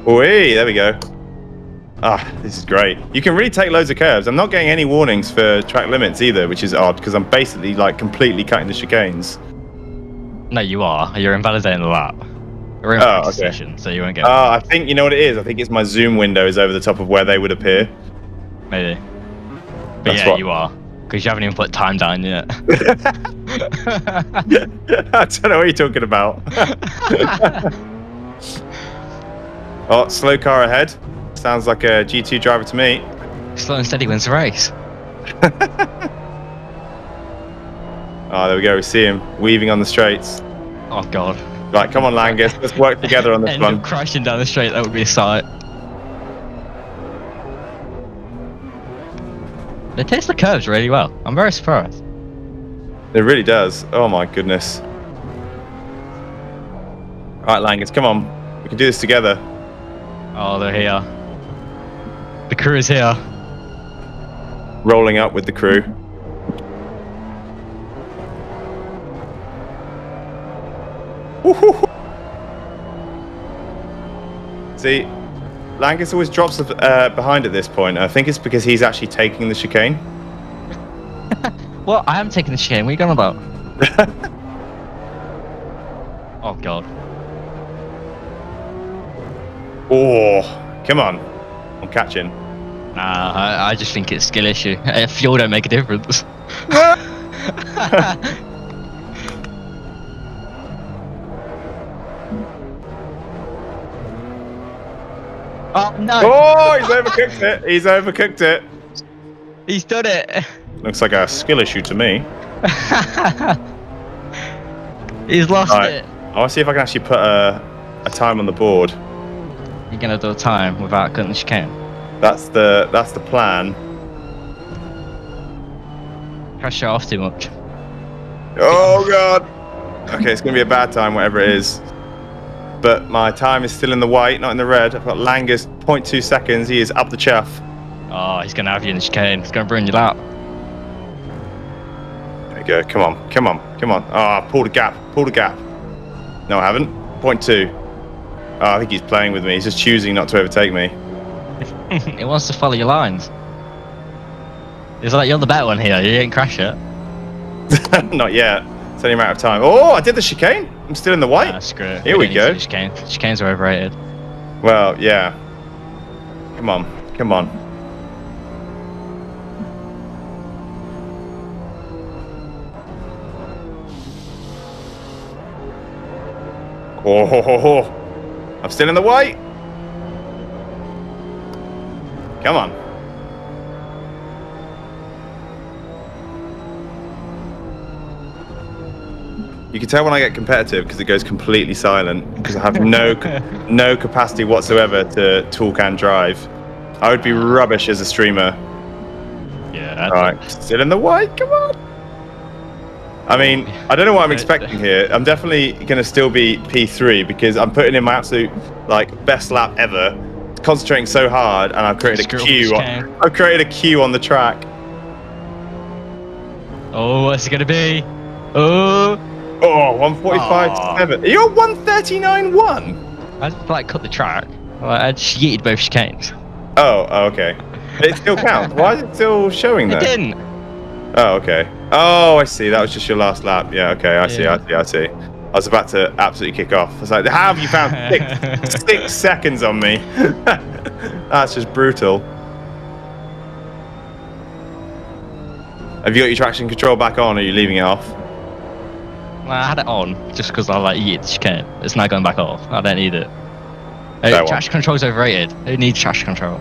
Whee, there we go. Ah, this is great. You can really take loads of curves. I'm not getting any warnings for track limits either, which is odd because I'm basically like completely cutting the chicanes. No, you are. You're invalidating the lap. You're in okay. session, so you won't get. I think you know what it is. I think it's my zoom window is over the top of where they would appear. Maybe. But yeah, you are. Because you haven't even put time down yet. I don't know what you're talking about. Oh, slow car ahead. Sounds like a G2 driver to me. Slow and steady wins the race. Oh, there we go. We see him weaving on the straights. Oh, God. Right, come on, Langus. Let's work together on this one. Crashing down the straight, that would be a sight. They taste the curves really well. I'm very surprised. It really does. Oh, my goodness. Right, Langus, come on. We can do this together. Oh, they're here. The crew is here. Rolling up with the crew. See, Langus always drops behind at this point. I think it's because he's actually taking the chicane. Well, I am taking the chicane. What are you going about? Oh, God. Oh, come on. I'm catching. Nah, I just think it's skill issue. Fuel don't make a difference. Oh, no. Oh, he's overcooked it. He's overcooked it. He's done it. Looks like a skill issue to me. He's lost it. I want to see if I can actually put a time on the board. You're going to do a time without cutting the chicane. That's the plan. Crash it off too much. Oh, God. Okay, it's going to be a bad time, whatever it is. But my time is still in the white, not in the red. I've got Langus, 0.2 seconds. He is up the chuff. Oh, he's going to have you in the chicane. He's going to ruin your lap. There we go. Come on. Come on. Come on. Oh, pull the gap. Pull the gap. No, I haven't. 0.2. Oh, I think he's playing with me. He's just choosing not to overtake me. He wants to follow your lines. It's like you're the better one here. You didn't crash it. Not yet. It's only a matter of time. Oh, I did the chicane. I'm still in the white. Screw it. Here we go. Chicanes are overrated. Well, yeah. Come on. Come on. Oh, ho, ho, ho. I'm still in the white. Come on. You can tell when I get competitive because it goes completely silent because I have no capacity whatsoever to talk and drive. I would be rubbish as a streamer. Yeah. All right, still in the white. Come on. I mean, I don't know what I'm expecting here. I'm definitely going to still be P3 because I'm putting in my absolute best lap ever, concentrating so hard, and I've created a queue. I've created a queue on the track. Oh, what's it going to be? Oh. Oh, 145.7. You're 139.1. I just cut the track. I just yeeted both chicanes. Oh, okay. It still counts. Why is it still showing that? It didn't. Oh, okay. Oh, I see. That was just your last lap. Yeah, okay. I see. I was about to absolutely kick off. I was like, how have you found 6 seconds on me? That's just brutal. Have you got your traction control back on, or are you leaving it off? Well, I had it on just because I yeeted the chicane. It's now going back off. I don't need it. Traction control's overrated. Who needs traction control?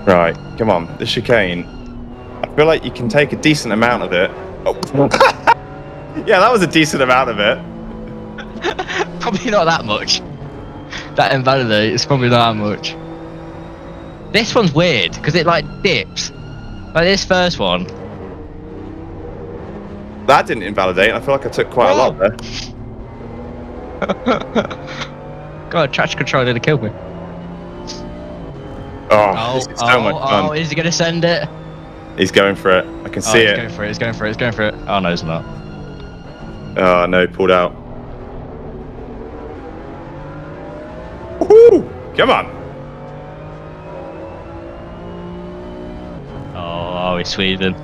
Right, come on. The chicane. I feel like you can take a decent amount of it. Oh. Yeah, that was a decent amount of it. Probably not that much. That invalidates. Probably not that much. This one's weird because it dips. Like this first one. That didn't invalidate. I feel like I took quite a lot there. God, traction control nearly killed me. Oh, this is so much fun. Is he gonna send it? He's going for it. I can see He's it. going for it. He's going for it. He's going for it. Oh no, he's not. Oh no, pulled out. Woohoo! Come on. Oh, he's weaving.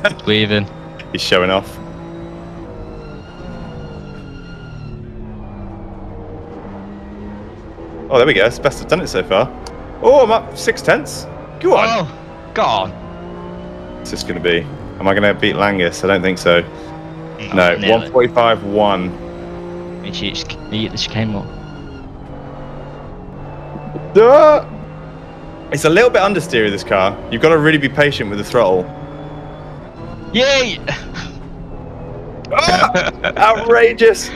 He's weaving. He's showing off. Oh, there we go. It's best I've done it so far. Oh, I'm up 6/10. Go on. Oh, God. What's this going to be? Am I going to beat Langus? I don't think so. No, 1:45.1. You eat the chicane more. It's a little bit understeery, this car. You've got to really be patient with the throttle. Yay! Outrageous!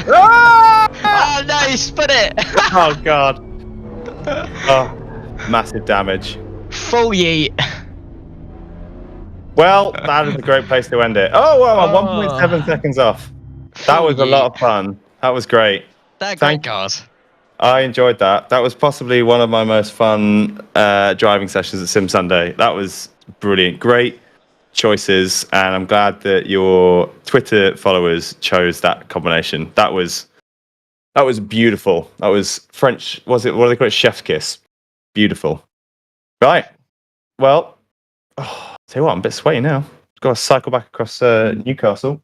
Oh no, he spun it! Oh god. Oh, massive damage. Full yeet. Well, that is a great place to end it. Oh, well, 1.7 seconds off. That was a lot of fun. That was great. Great cars. I enjoyed that. That was possibly one of my most fun driving sessions at Sim Sunday. That was brilliant. Great choices, and I'm glad that your Twitter followers chose that combination. That was beautiful. That was French. What do they call it? Chef's kiss. Beautiful. Right. Well, tell you what, I'm a bit sweaty now. Got to cycle back across Newcastle.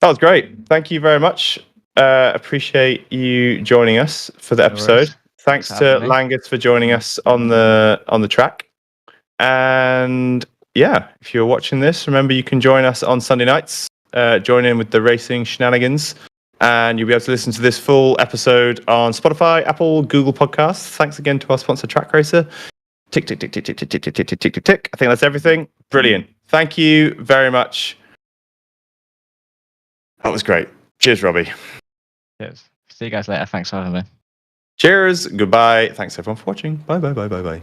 That was great. Thank you very much. Appreciate you joining us for the episode. Thanks to Langus for joining us on the track. And yeah, if you're watching this, remember you can join us on Sunday nights. Join in with the racing shenanigans, and you'll be able to listen to this full episode on Spotify, Apple, Google Podcasts. Thanks again to our sponsor, Trak Racer. Tick, tick, tick, tick, tick, tick, tick, tick, tick, tick, tick, tick. I think that's everything. Brilliant. Thank you very much. That was great. Cheers, Robbie. Cheers. See you guys later. Thanks for having me. Cheers. Goodbye. Thanks everyone for watching. Bye, bye, bye, bye, bye.